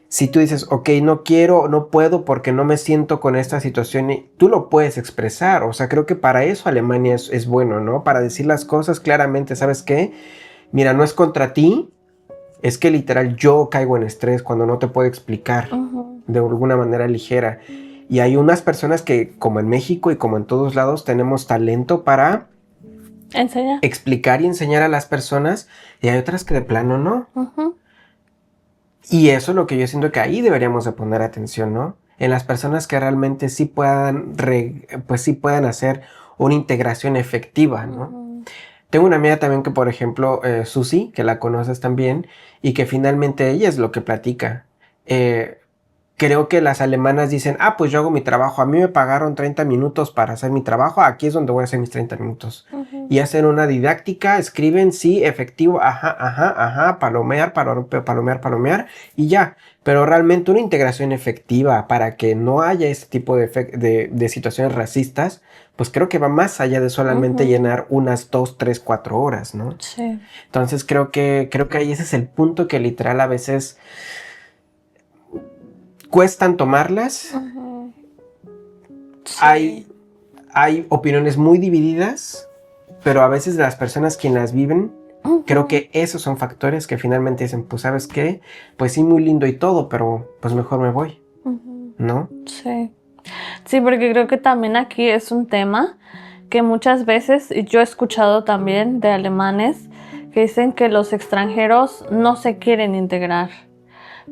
si tú dices, ok, no quiero, no puedo porque no me siento con esta situación, tú lo puedes expresar. O sea, creo que para eso Alemania es bueno, ¿no? Para decir las cosas claramente, ¿sabes qué? Mira, no es contra ti, es que literal yo caigo en estrés cuando no te puedo explicar de alguna manera ligera. Y hay unas personas que, como en México y como en todos lados, tenemos talento para explicar y enseñar a las personas, y hay otras que de plano no. Y eso es lo que yo siento que ahí deberíamos de poner atención, ¿no? En las personas que realmente sí puedan, pues sí puedan hacer una integración efectiva, ¿no? Tengo una amiga también que, por ejemplo, Susi, que la conoces también, y que finalmente ella es lo que platica. Creo que las alemanas dicen, pues yo hago mi trabajo, a mí me pagaron 30 minutos para hacer mi trabajo, aquí es donde voy a hacer mis 30 minutos. Y hacen una didáctica, escriben, sí, efectivo, palomear, y ya. Pero realmente una integración efectiva para que no haya ese tipo de situaciones racistas, pues creo que va más allá de solamente llenar unas 2, 3, 4 horas, ¿no? Sí. Entonces creo que ahí ese es el punto que literal a veces... cuestan tomarlas. Sí. Hay opiniones muy divididas, pero a veces las personas quienes las viven, creo que esos son factores que finalmente dicen, pues ¿sabes qué? Pues sí, muy lindo y todo, pero pues mejor me voy, ¿no? Sí. Sí, porque creo que también aquí es un tema que muchas veces, y yo he escuchado también de alemanes, que dicen que los extranjeros no se quieren integrar.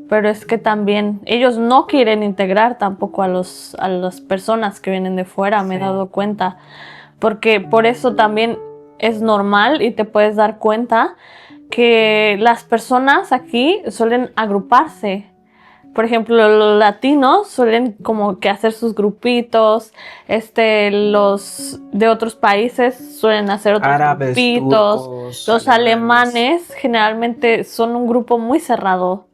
Pero es que también ellos no quieren integrar tampoco a las personas que vienen de fuera, me he dado cuenta. Porque por eso también es normal y te puedes dar cuenta que las personas aquí suelen agruparse. Por ejemplo, los latinos suelen como que hacer sus grupitos, los de otros países suelen hacer otros árabes, grupitos. turcos, Los alemanes generalmente son un grupo muy cerrado.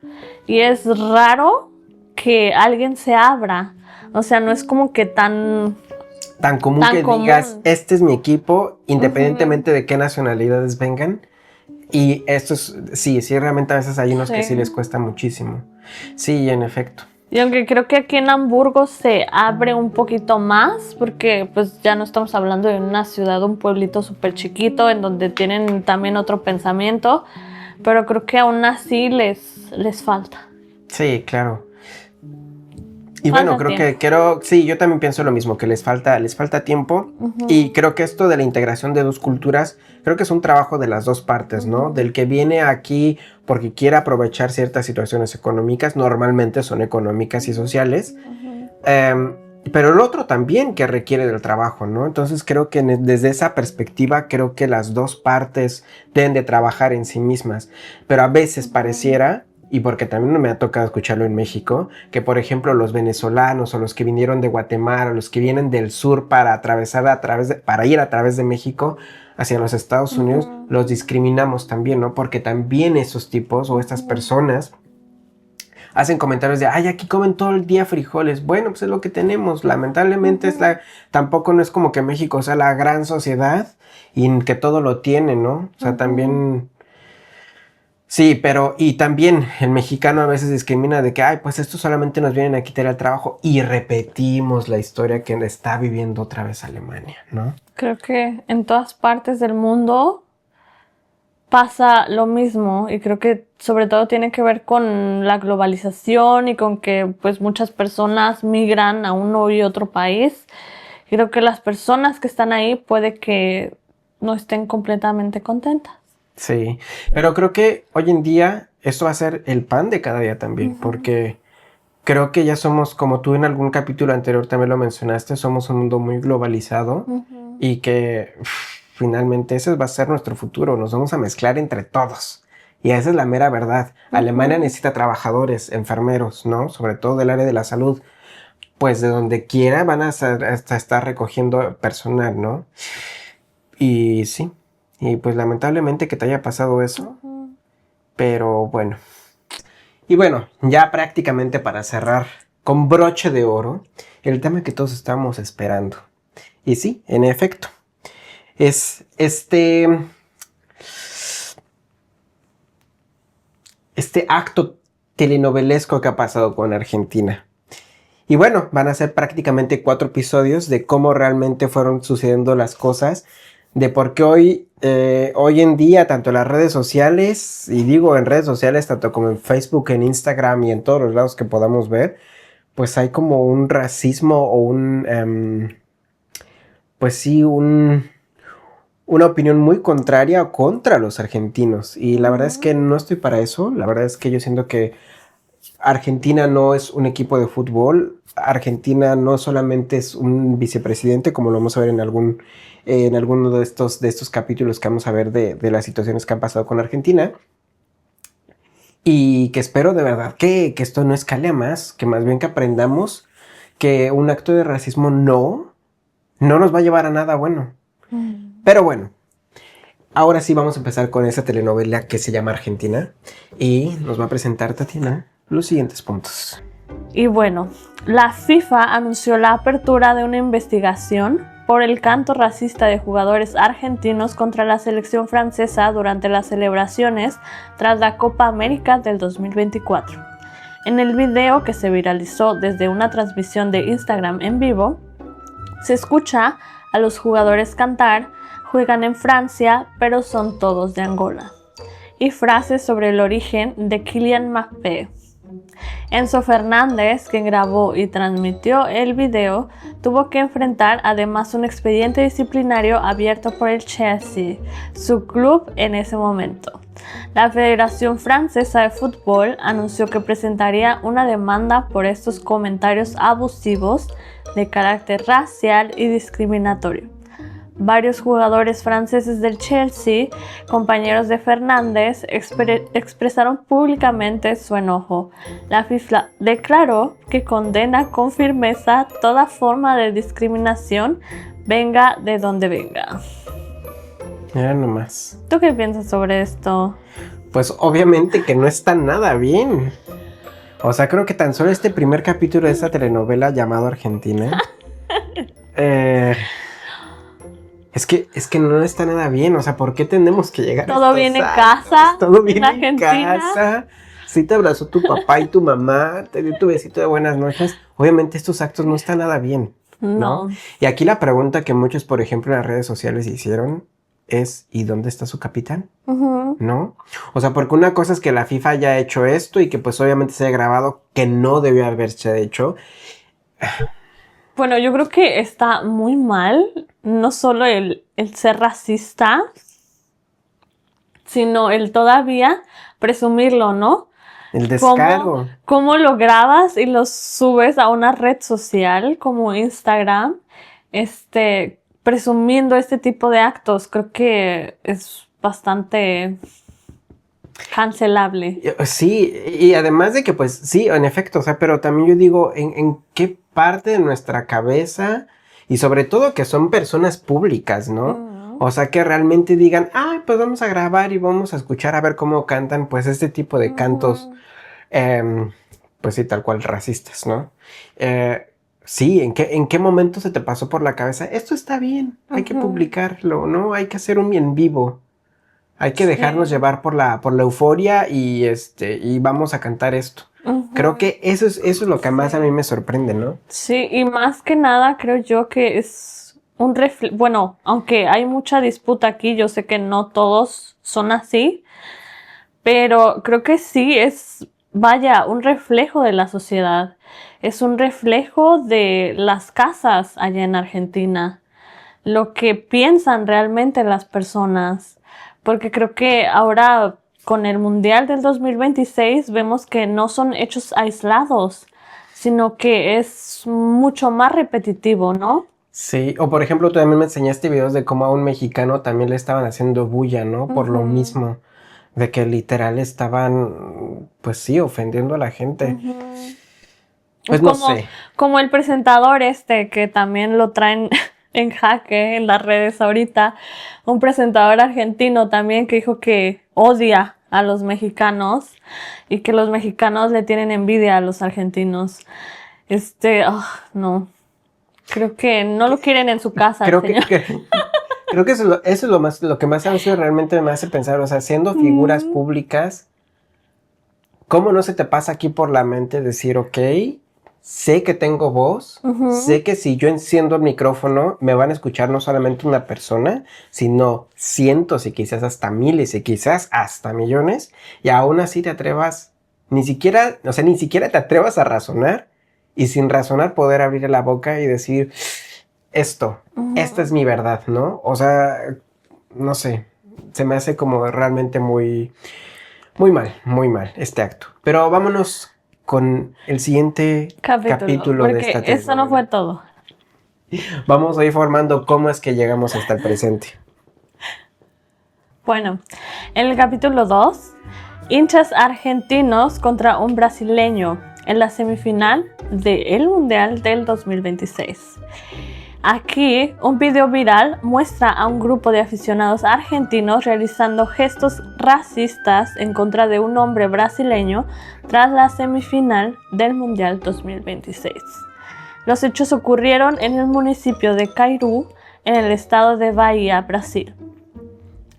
Y es raro que alguien se abra. O sea, no es como que tan común que digas, este es mi equipo, independientemente de qué nacionalidades vengan. Y esto es, sí, realmente a veces hay unos que sí les cuesta muchísimo. Sí, en efecto. Y aunque creo que aquí en Hamburgo se abre un poquito más, porque pues ya no estamos hablando de una ciudad, un pueblito súper chiquito, en donde tienen también otro pensamiento, pero creo que aún así les falta. Sí, claro. Y bueno, sí, yo también pienso lo mismo, que les falta tiempo. Y creo que esto de la integración de dos culturas, creo que es un trabajo de las dos partes, ¿no? Del que viene aquí porque quiere aprovechar ciertas situaciones económicas, normalmente son económicas y sociales, pero el otro también que requiere del trabajo, ¿no? Entonces creo que desde esa perspectiva, creo que las dos partes deben de trabajar en sí mismas, pero a veces pareciera... Y porque también me ha tocado escucharlo en México, que por ejemplo los venezolanos o los que vinieron de Guatemala, o los que vienen del sur para para ir a través de México hacia los Estados Unidos, los discriminamos también, ¿no? Porque también esos tipos o estas personas hacen comentarios de, aquí comen todo el día frijoles. Bueno, pues es lo que tenemos. Lamentablemente tampoco no es como que México sea la gran sociedad y que todo lo tiene, ¿no? O sea, también... Sí, pero y también el mexicano a veces discrimina de que, pues estos solamente nos vienen a quitar el trabajo y repetimos la historia que está viviendo otra vez Alemania, ¿no? Creo que en todas partes del mundo pasa lo mismo y creo que sobre todo tiene que ver con la globalización y con que pues muchas personas migran a uno y otro país. Creo que las personas que están ahí puede que no estén completamente contentas. Sí, pero creo que hoy en día esto va a ser el pan de cada día también, porque creo que ya somos, como tú en algún capítulo anterior también lo mencionaste, somos un mundo muy globalizado y que finalmente ese va a ser nuestro futuro, nos vamos a mezclar entre todos. Y esa es la mera verdad. Alemania necesita trabajadores, enfermeros, ¿no? Sobre todo del área de la salud. Pues de donde quiera van a hasta estar recogiendo personal, ¿no? Y sí, y pues lamentablemente que te haya pasado eso, pero bueno. Y bueno, ya prácticamente para cerrar con broche de oro, el tema que todos estamos esperando. Y sí, en efecto, es este acto telenovelesco que ha pasado con Argentina. Y bueno, van a ser prácticamente 4 episodios de cómo realmente fueron sucediendo las cosas, de por qué hoy en día, tanto en las redes sociales, y digo en redes sociales, tanto como en Facebook, en Instagram y en todos los lados que podamos ver, pues hay como un racismo o pues sí, una opinión muy contraria contra los argentinos. Y la verdad es que no estoy para eso, la verdad es que yo siento que Argentina no es un equipo de fútbol. Argentina no solamente es un vicepresidente, como lo vamos a ver en alguno de estos capítulos que vamos a ver de las situaciones que han pasado con Argentina. Y que espero de verdad que esto no escale a más, que más bien que aprendamos que un acto de racismo no nos va a llevar a nada bueno. Pero bueno, ahora sí vamos a empezar con esa telenovela que se llama Argentina y nos va a presentar Tatiana los siguientes puntos. Y bueno, la FIFA anunció la apertura de una investigación por el canto racista de jugadores argentinos contra la selección francesa durante las celebraciones tras la Copa América del 2024. En el video que se viralizó desde una transmisión de Instagram en vivo, se escucha a los jugadores cantar "Juegan en Francia, pero son todos de Angola" y frases sobre el origen de Kylian Mbappé. Enzo Fernández, quien grabó y transmitió el video, tuvo que enfrentar además un expediente disciplinario abierto por el Chelsea, su club en ese momento. La Federación Francesa de Fútbol anunció que presentaría una demanda por estos comentarios abusivos de carácter racial y discriminatorio. Varios jugadores franceses del Chelsea, compañeros de Fernández, expresaron públicamente su enojo. La FIFA declaró que condena con firmeza toda forma de discriminación, venga de donde venga. Mira nomás. ¿Tú qué piensas sobre esto? Pues obviamente que no está nada bien. O sea, creo que tan solo este primer capítulo de esta telenovela llamado Argentina... Es que no está nada bien, o sea, ¿por qué tenemos que llegar ¿Todo a bien en años? casa? Todo bien en Argentina? casa. Sí te abrazó tu papá y tu mamá, te dio tu besito de buenas noches. Obviamente estos actos no están nada bien, ¿no? Y aquí la pregunta que muchos, por ejemplo, en las redes sociales hicieron es, ¿y dónde está su capitán? ¿No? O sea, porque una cosa es que la FIFA haya hecho esto y que pues obviamente se haya grabado que no debió haberse hecho. Bueno, yo creo que está muy mal, no solo el ser racista, sino el todavía presumirlo, ¿no? El descaro. ¿Cómo lo grabas y lo subes a una red social como Instagram? Presumiendo este tipo de actos, creo que es bastante cancelable. Sí, y además de que pues sí, en efecto, o sea, pero también yo digo, ¿en qué parte de nuestra cabeza? Y sobre todo que son personas públicas, ¿no? O sea, que realmente digan, pues vamos a grabar y vamos a escuchar a ver cómo cantan pues este tipo de cantos, pues sí, tal cual racistas, ¿no? Sí, ¿en qué momento se te pasó por la cabeza? Esto está bien, hay que publicarlo, ¿no? Hay que hacer un en vivo. Hay que dejarnos llevar por la euforia y vamos a cantar esto. Creo que eso es lo que más a mí me sorprende, ¿no? Sí, y más que nada creo yo que es un bueno, aunque hay mucha disputa aquí, yo sé que no todos son así, pero creo que sí es, vaya, un reflejo de la sociedad. Es un reflejo de las casas allá en Argentina, lo que piensan realmente las personas. Porque creo que ahora con el Mundial del 2026 vemos que no son hechos aislados, sino que es mucho más repetitivo, ¿no? Sí, o por ejemplo, tú también me enseñaste videos de cómo a un mexicano también le estaban haciendo bulla, ¿no? Por lo mismo, de que literal estaban, pues sí, ofendiendo a la gente. Pues no sé. Como el presentador que también lo traen en jaque en las redes ahorita, un presentador argentino también que dijo que odia a los mexicanos y que los mexicanos le tienen envidia a los argentinos. No, creo que no lo quieren en su casa, Creo señor. creo que eso es lo que más a veces realmente me hace pensar, o sea, siendo figuras públicas, ¿cómo no se te pasa aquí por la mente decir, ok, sé que tengo voz, sé que si yo enciendo el micrófono me van a escuchar no solamente una persona, sino cientos y quizás hasta miles y quizás hasta millones, y aún así te atrevas, ni siquiera te atrevas a razonar y sin razonar poder abrir la boca y decir, esta es mi verdad, ¿no? O sea, no sé, se me hace como realmente muy mal este acto. Pero vámonos con el siguiente capítulo de esta porque eso no fue todo. Vamos a ir formando cómo es que llegamos hasta el presente. Bueno, en el capítulo 2, hinchas argentinos contra un brasileño en la semifinal del Mundial del 2026. Aquí, un video viral muestra a un grupo de aficionados argentinos realizando gestos racistas en contra de un hombre brasileño tras la semifinal del Mundial 2026. Los hechos ocurrieron en el municipio de Cairu, en el estado de Bahía, Brasil.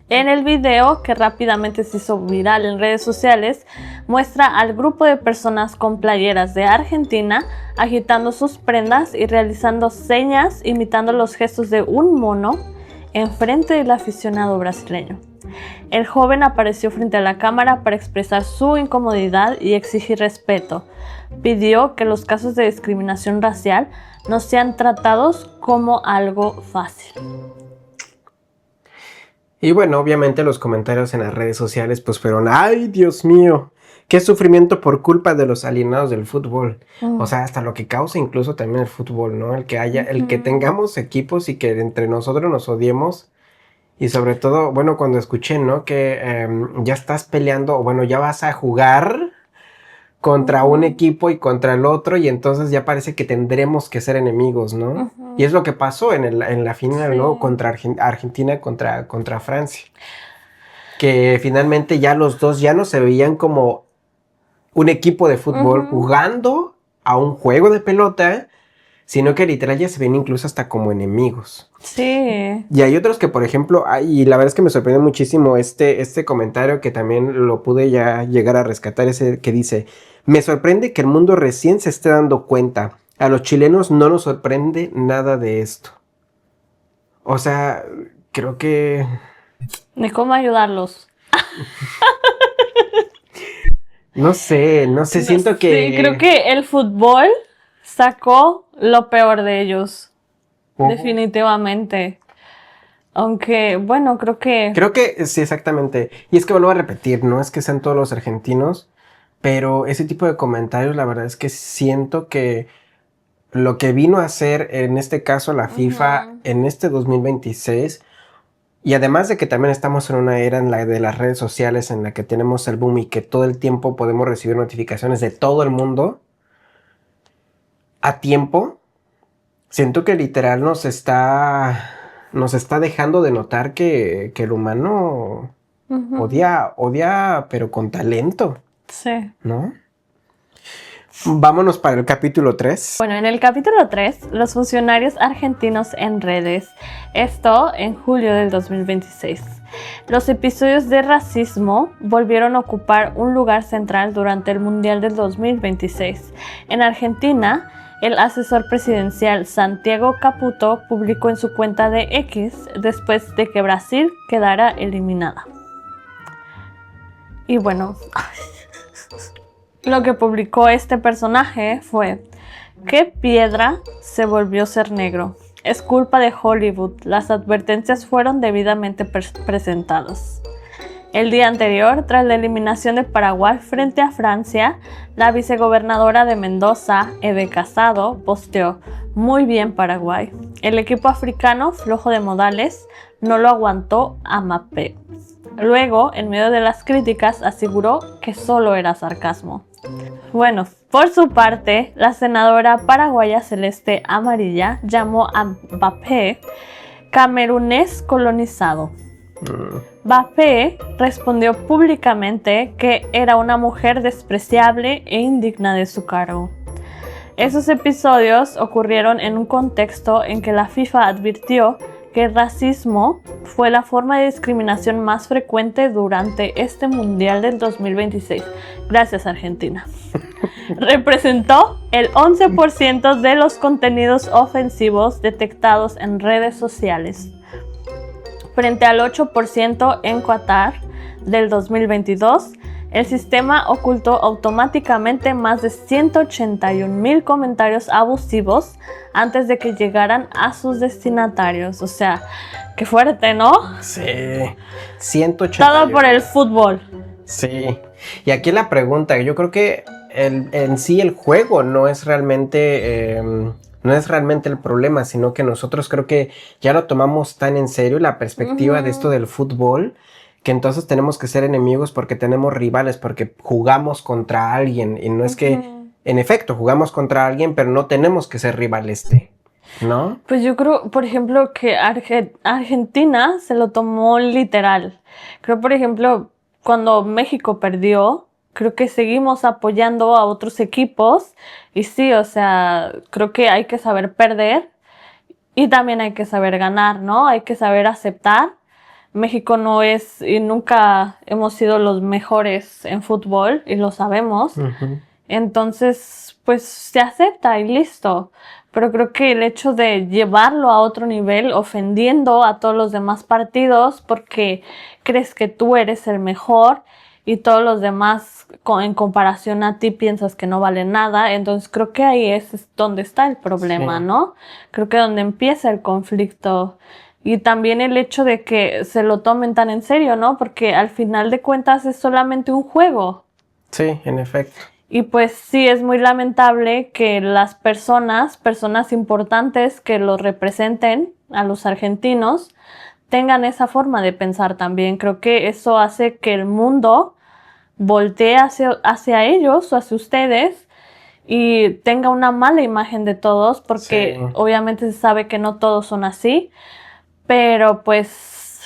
En el video, que rápidamente se hizo viral en redes sociales, muestra al grupo de personas con playeras de Argentina agitando sus prendas y realizando señas imitando los gestos de un mono enfrente del aficionado brasileño. El joven apareció frente a la cámara para expresar su incomodidad y exigir respeto. Pidió que los casos de discriminación racial no sean tratados como algo fácil. Y bueno, obviamente los comentarios en las redes sociales pues fueron, ¡ay, Dios mío! ¡Qué sufrimiento por culpa de los alienados del fútbol! O sea, hasta lo que causa incluso también el fútbol, ¿no? El que tengamos equipos y que entre nosotros nos odiemos. Y sobre todo, bueno, cuando escuché, ¿no? Que ya estás peleando, o bueno, ya vas a jugar contra un equipo y contra el otro, y entonces ya parece que tendremos que ser enemigos, ¿no? Y es lo que pasó en la final, ¿no? Contra Argentina contra Francia. Que finalmente ya los dos ya no se veían como un equipo de fútbol jugando a un juego de pelota, sino que literal ya se ven incluso hasta como enemigos. Sí. Y hay otros que, por ejemplo, y la verdad es que me sorprendió muchísimo este comentario que también lo pude ya llegar a rescatar, ese que dice, me sorprende que el mundo recién se esté dando cuenta. A los chilenos no nos sorprende nada de esto. O sea, creo que... Ni cómo ayudarlos. No sé, siento que... Sí, creo que el fútbol sacó lo peor de ellos. Definitivamente. Aunque, bueno, creo que sí, exactamente. Y es que vuelvo a repetir, no es que sean todos los argentinos, pero ese tipo de comentarios, la verdad es que siento que lo que vino a hacer, en este caso, la FIFA, en este 2026, y además de que también estamos en una era en la de las redes sociales, en la que tenemos el boom y que todo el tiempo podemos recibir notificaciones de todo el mundo, a tiempo, siento que literal nos está dejando de notar que el humano odia, pero con talento. sí. ¿No? Vámonos para el capítulo 3. Bueno, en el capítulo 3, los funcionarios argentinos en redes. Esto en julio del 2026. Los episodios de racismo volvieron a ocupar un lugar central durante el Mundial del 2026. En Argentina, el asesor presidencial Santiago Caputo publicó en su cuenta de X después de que Brasil quedara eliminada. Y bueno, lo que publicó este personaje fue: ¿qué piedra se volvió ser negro? Es culpa de Hollywood. Las advertencias fueron debidamente presentadas. El día anterior, tras la eliminación de Paraguay frente a Francia, la vicegobernadora de Mendoza, Eve Casado, posteó: muy bien Paraguay. El equipo africano, flojo de modales, no lo aguantó a Mbappé. Luego, en medio de las críticas, aseguró que solo era sarcasmo. Bueno, por su parte, la senadora paraguaya Celeste Amarilla llamó a Mbappé camerunés colonizado. Mbappé respondió públicamente que era una mujer despreciable e indigna de su cargo. Esos episodios ocurrieron en un contexto en que la FIFA advirtió que el racismo fue la forma de discriminación más frecuente durante este Mundial del 2026. Gracias, Argentina. Representó el 11% de los contenidos ofensivos detectados en redes sociales, frente al 8% en Qatar del 2022. El sistema ocultó automáticamente más de 181,000 comentarios abusivos antes de que llegaran a sus destinatarios. O sea, qué fuerte, ¿no? Sí, 180. Todo por el fútbol. Sí, y aquí la pregunta, yo creo que en sí el juego no es realmente el problema, sino que nosotros creo que ya lo tomamos tan en serio la perspectiva de esto del fútbol, que entonces tenemos que ser enemigos porque tenemos rivales, porque jugamos contra alguien, y no es que, en efecto, jugamos contra alguien, pero no tenemos que ser rivales ¿no? Pues yo creo, por ejemplo, que Argentina se lo tomó literal. Creo, por ejemplo, cuando México perdió, creo que seguimos apoyando a otros equipos, y sí, o sea, creo que hay que saber perder y también hay que saber ganar, ¿no? Hay que saber aceptar. México no es y nunca hemos sido los mejores en fútbol y lo sabemos. Entonces, pues se acepta y listo. Pero creo que el hecho de llevarlo a otro nivel, ofendiendo a todos los demás partidos porque crees que tú eres el mejor y todos los demás en comparación a ti piensas que no valen nada, entonces creo que ahí es donde está el problema, sí, ¿no? Creo que donde empieza el conflicto. Y también el hecho de que se lo tomen tan en serio, ¿no? Porque al final de cuentas es solamente un juego. Sí, en efecto. Y pues sí, es muy lamentable que las personas importantes que los representen a los argentinos tengan esa forma de pensar también. Creo que eso hace que el mundo voltee hacia ellos o hacia ustedes y tenga una mala imagen de todos, porque sí, obviamente se sabe que no todos son así. Pero pues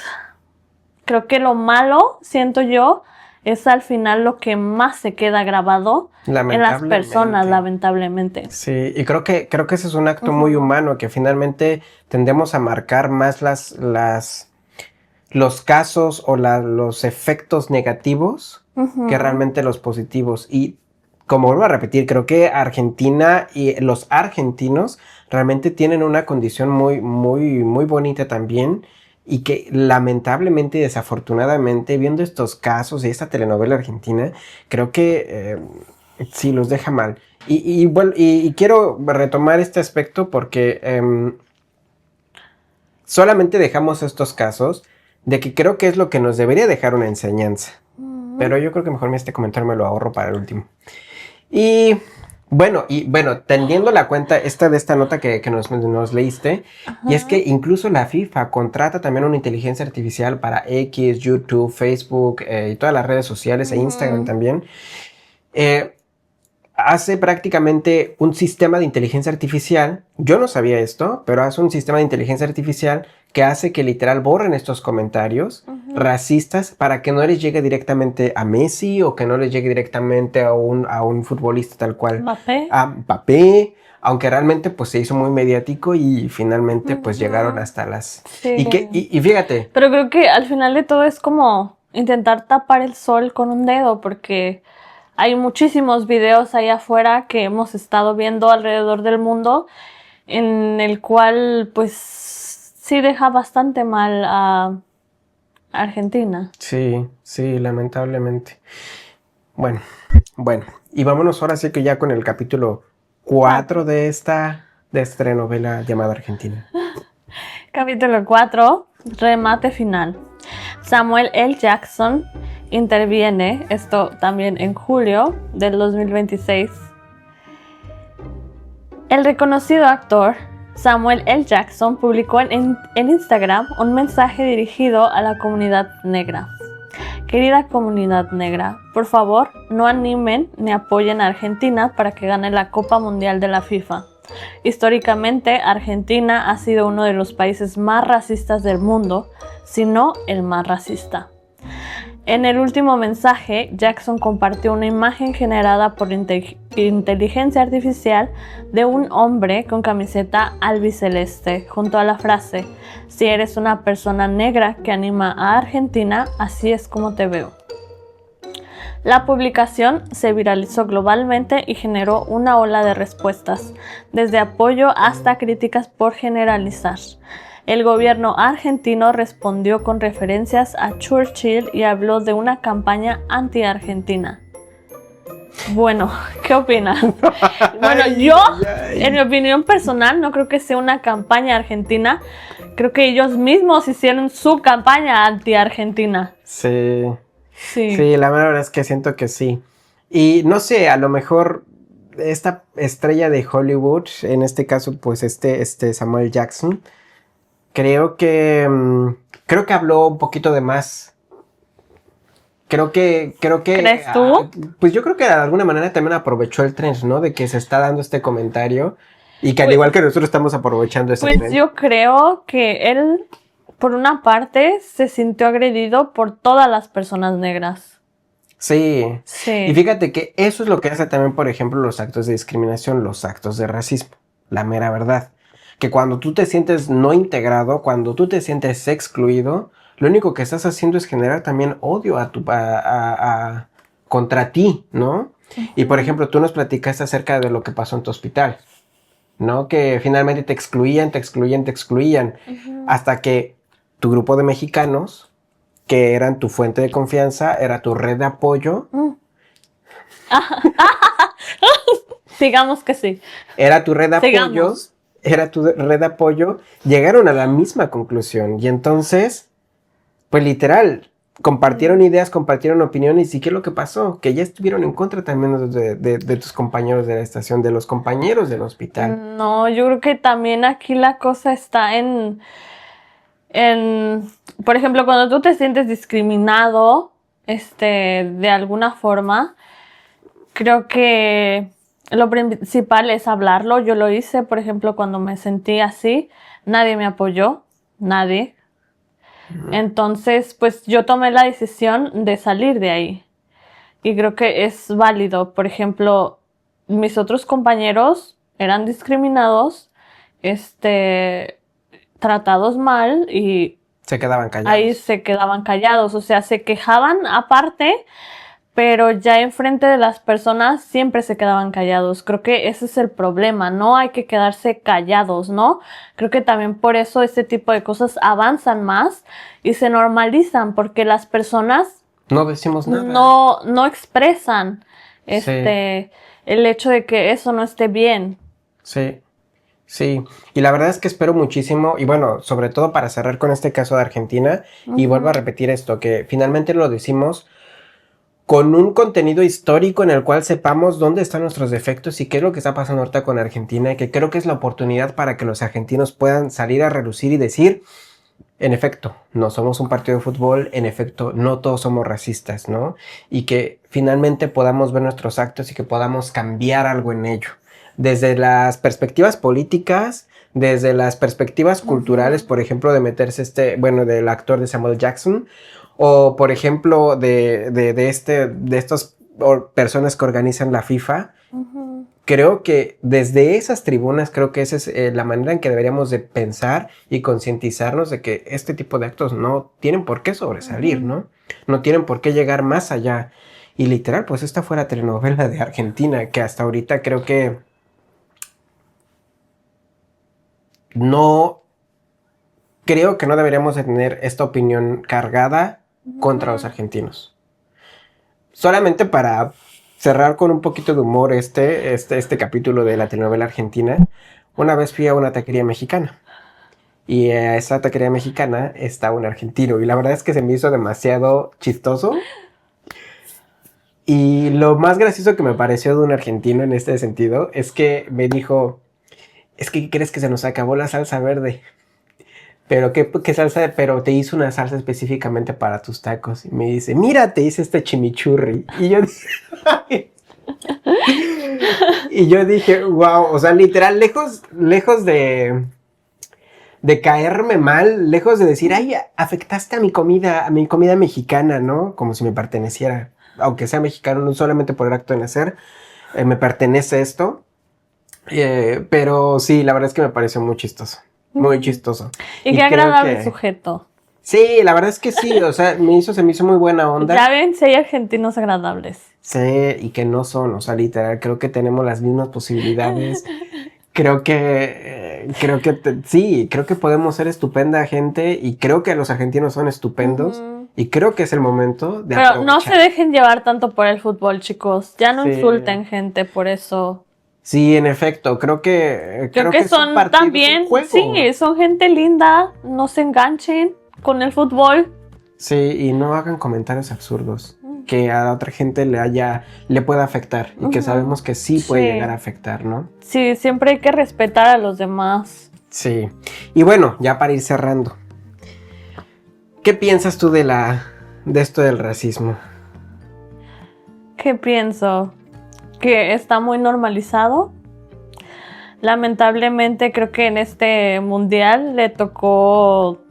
creo que lo malo, siento yo, es al final lo que más se queda grabado en las personas, lamentablemente. Sí, y creo que ese es un acto muy humano, que finalmente tendemos a marcar más los casos o los efectos negativos que realmente los positivos. Y como vuelvo a repetir, creo que Argentina y los argentinos realmente tienen una condición muy, muy, muy bonita también, y que lamentablemente y desafortunadamente, viendo estos casos y esta telenovela argentina, creo que sí los deja mal. Y quiero retomar este aspecto porque solamente dejamos estos casos de que creo que es lo que nos debería dejar una enseñanza. Pero yo creo que mejor este comentario me lo ahorro para el último. Y bueno, tendiendo la cuenta de esta nota que nos leíste, y es que incluso la FIFA contrata también una inteligencia artificial para X, YouTube, Facebook y todas las redes sociales, e Instagram también. Hace prácticamente un sistema de inteligencia artificial. Yo no sabía esto, pero hace un sistema de inteligencia artificial que hace que literal borren estos comentarios racistas para que no les llegue directamente a Messi, o que no les llegue directamente a un futbolista tal cual. Mbappé. A Mbappé, aunque realmente pues se hizo muy mediático y finalmente pues llegaron hasta las... Sí. Y fíjate. Pero creo que al final de todo es como intentar tapar el sol con un dedo, porque hay muchísimos videos ahí afuera que hemos estado viendo alrededor del mundo en el cual pues sí deja bastante mal a Argentina. Sí, sí, lamentablemente. Bueno, bueno, y vámonos ahora sí que ya con el capítulo 4 de esta telenovela llamada Argentina. Capítulo 4, remate final. Samuel L. Jackson interviene, esto también en julio del 2026. El reconocido actor Samuel L. Jackson publicó en Instagram un mensaje dirigido a la comunidad negra. Querida comunidad negra, por favor, no animen ni apoyen a Argentina para que gane la Copa Mundial de la FIFA. Históricamente, Argentina ha sido uno de los países más racistas del mundo, si no el más racista. En el último mensaje, Jackson compartió una imagen generada por inteligencia artificial de un hombre con camiseta albiceleste, junto a la frase: "Si eres una persona negra que anima a Argentina, así es como te veo". La publicación se viralizó globalmente y generó una ola de respuestas, desde apoyo hasta críticas por generalizar. El gobierno argentino respondió con referencias a Churchill y habló de una campaña anti-argentina. Bueno, ¿qué opinas? Bueno, yo, en mi opinión personal, no creo que sea una campaña argentina. Creo que ellos mismos hicieron su campaña anti-argentina. Sí, Sí. sí, la verdad es que siento que sí. Y no sé, a lo mejor esta estrella de Hollywood, en este caso, pues este Samuel Jackson, creo que habló un poquito de más. Creo que, ¿Crees tú? pues yo creo que de alguna manera también aprovechó el trend, ¿no? De que se está dando este comentario y que al Pues- igual que nosotros estamos aprovechando ese Pues trend. yo creo que él, por una parte, se sintió agredido por todas las personas negras. Sí. Sí. Y fíjate que eso es lo que hace también, por ejemplo, los actos de discriminación, los actos de racismo. La mera verdad. Que cuando tú te sientes no integrado, cuando tú te sientes excluido, lo único que estás haciendo es generar también odio contra ti, ¿no? Y por ejemplo, tú nos platicaste acerca de lo que pasó en tu hospital, ¿no? Que finalmente te excluían, te excluían, te excluían, hasta que tu grupo de mexicanos, que eran tu fuente de confianza, era tu red de apoyo, Digamos que sí. era tu red de apoyo, Sigamos. era tu red de apoyo, llegaron a la misma conclusión. Y entonces, pues literal, compartieron ideas, compartieron opiniones. ¿Y qué es lo que pasó? Que ya estuvieron en contra también de tus compañeros de la estación, de los compañeros del hospital. No, yo creo que también aquí la cosa está por ejemplo, cuando tú te sientes discriminado, de alguna forma, creo que lo principal es hablarlo. Yo lo hice, por ejemplo, cuando me sentí así, nadie me apoyó, nadie. Entonces, pues yo tomé la decisión de salir de ahí. Y creo que es válido. Por ejemplo, mis otros compañeros eran discriminados, tratados mal y Se quedaban callados. ahí se quedaban callados. O sea, se quejaban aparte, pero ya enfrente de las personas siempre se quedaban callados. Creo que ese es el problema. No hay que quedarse callados, ¿no? Creo que también por eso este tipo de cosas avanzan más y se normalizan, porque las personas No decimos nada. no expresan Sí. el hecho de que eso no esté bien. Sí, sí. Y la verdad es que espero muchísimo, y bueno, sobre todo para cerrar con este caso de Argentina, y vuelvo a repetir esto, que finalmente lo decimos con un contenido histórico en el cual sepamos dónde están nuestros defectos y qué es lo que está pasando ahorita con Argentina, y que creo que es la oportunidad para que los argentinos puedan salir a relucir y decir: en efecto, no somos un partido de fútbol, en efecto, no todos somos racistas, ¿no? Y que finalmente podamos ver nuestros actos y que podamos cambiar algo en ello. Desde las perspectivas políticas, desde las perspectivas culturales, por ejemplo, de meterse del actor de Samuel Jackson, o por ejemplo, de estas personas que organizan la FIFA. Creo que desde esas tribunas, creo que esa es la manera en que deberíamos de pensar y concientizarnos de que este tipo de actos no tienen por qué sobresalir, ¿no? No tienen por qué llegar más allá. Y literal, pues esta fue la telenovela de Argentina, que hasta ahorita creo que no creo que no deberíamos de tener esta opinión cargada contra los argentinos. Solamente para cerrar con un poquito de humor este capítulo de la telenovela argentina, una vez fui a una taquería mexicana. Y a esa taquería mexicana estaba un argentino. Y la verdad es que se me hizo demasiado chistoso. Y lo más gracioso que me pareció de un argentino en este sentido es que me dijo, es que ¿qué crees que se nos acabó la salsa verde? Pero ¿qué salsa? Pero te hizo una salsa específicamente para tus tacos. Y me dice, mira, te hice este chimichurri. Y yo dije, y yo dije, wow, o sea, literal, lejos de caerme mal, lejos de decir, ay, afectaste a mi comida mexicana, ¿no? Como si me perteneciera, aunque sea mexicano, no solamente por el acto de nacer, me pertenece esto. Pero sí, la verdad es que me pareció muy chistoso, muy chistoso. Y qué agradable sujeto. Sí, la verdad es que sí, o sea, se me hizo muy buena onda. Ya ven, si hay argentinos agradables. Sí, y que no son, o sea, literal, creo que tenemos las mismas posibilidades. Creo que sí, creo que podemos ser estupenda gente y creo que los argentinos son estupendos y creo que es el momento de aprovechar. Pero no se dejen llevar tanto por el fútbol, chicos. Ya no insulten gente por eso. Sí, en efecto, creo que son también, sí, son gente linda, no se enganchen con el fútbol. Sí, y no hagan comentarios absurdos que a otra gente le pueda afectar y que sabemos que sí puede llegar a afectar, ¿no? Sí, siempre hay que respetar a los demás. Sí, y bueno, ya para ir cerrando, ¿qué piensas tú de esto del racismo? ¿Qué pienso? Que está muy normalizado. Lamentablemente creo que en este mundial le tocó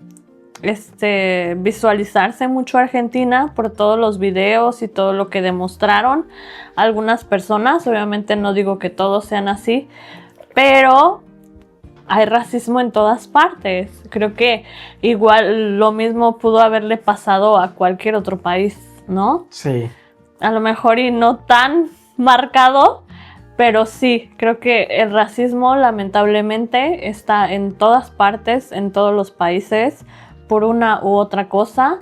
visualizarse mucho a Argentina por todos los videos y todo lo que demostraron algunas personas. Obviamente no digo que todos sean así, pero hay racismo en todas partes. Creo que igual lo mismo pudo haberle pasado a cualquier otro país, ¿no? Sí. A lo mejor y no tan marcado, pero sí, creo que el racismo lamentablemente está en todas partes, en todos los países, por una u otra cosa,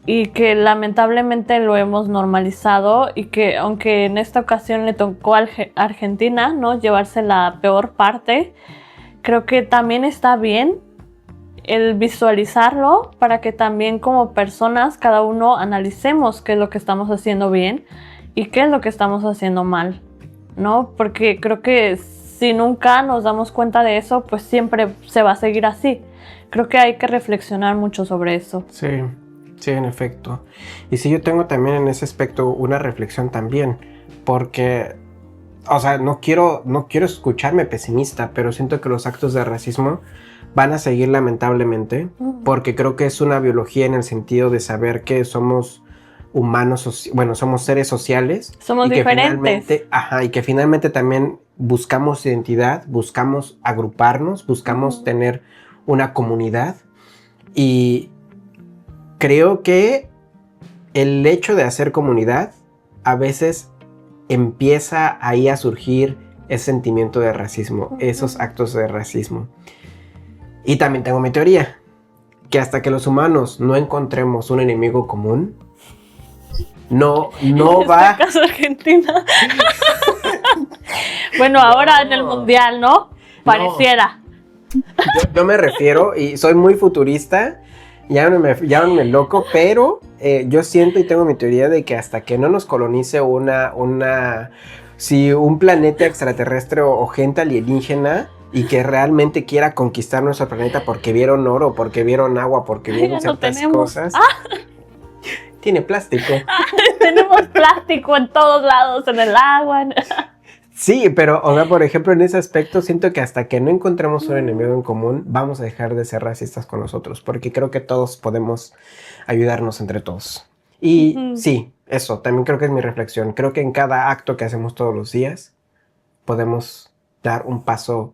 y que lamentablemente lo hemos normalizado y que aunque en esta ocasión le tocó a Argentina, ¿no?, llevarse la peor parte, creo que también está bien el visualizarlo para que también como personas cada uno analicemos qué es lo que estamos haciendo bien y qué es lo que estamos haciendo mal, ¿no? Porque creo que si nunca nos damos cuenta de eso, pues siempre se va a seguir así. Creo que hay que reflexionar mucho sobre eso. Sí, sí, en efecto. Y sí, yo tengo también en ese aspecto una reflexión también, porque, o sea, no quiero escucharme pesimista, pero siento que los actos de racismo van a seguir lamentablemente, porque creo que es una biología en el sentido de saber que somos humanos, somos seres sociales. Somos diferentes. Y que finalmente también buscamos identidad, buscamos agruparnos, buscamos tener una comunidad. Y creo que el hecho de hacer comunidad a veces empieza ahí a surgir ese sentimiento de racismo, esos actos de racismo. Y también tengo mi teoría, que hasta que los humanos no encontremos un enemigo común, no va... En este caso Argentina. Bueno, ahora en el mundial, ¿no? Pareciera. Yo me refiero, y soy muy futurista, llámenme loco, pero yo siento y tengo mi teoría de que hasta que no nos colonice un planeta extraterrestre o gente alienígena y que realmente quiera conquistar nuestro planeta porque vieron oro, porque vieron agua, porque vieron ciertas cosas. Tiene plástico. Tenemos plástico en todos lados, en el agua. Sí, pero, o sea, por ejemplo, en ese aspecto siento que hasta que no encontremos un enemigo en común, vamos a dejar de ser racistas con nosotros, porque creo que todos podemos ayudarnos entre todos. Y sí, eso, también creo que es mi reflexión. Creo que en cada acto que hacemos todos los días, podemos dar un paso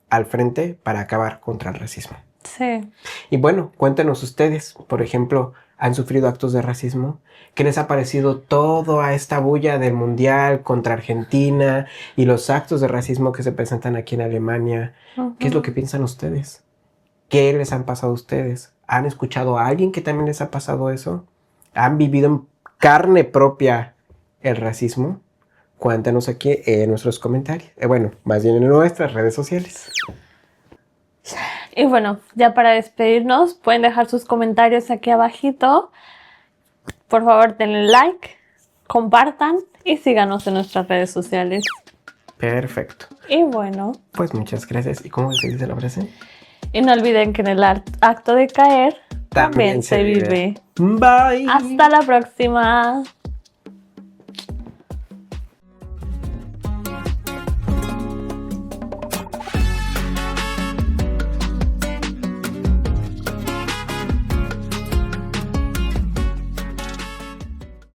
al frente para acabar contra el racismo. Sí. Y bueno, cuéntenos ustedes, por ejemplo, ¿han sufrido actos de racismo? ¿Qué les ha parecido toda esta bulla del mundial contra Argentina y los actos de racismo que se presentan aquí en Alemania? ¿Qué es lo que piensan ustedes? ¿Qué les han pasado a ustedes? ¿Han escuchado a alguien que también les ha pasado eso? ¿Han vivido en carne propia el racismo? Cuéntanos aquí en nuestros comentarios. Bueno, más bien en nuestras redes sociales. Y bueno, ya para despedirnos, pueden dejar sus comentarios aquí abajito. Por favor, denle like, compartan y síganos en nuestras redes sociales. Perfecto. Y bueno, pues muchas gracias. ¿Y cómo se dice la frase? Y no olviden que en el acto de caer también se vive. Bye. Hasta la próxima.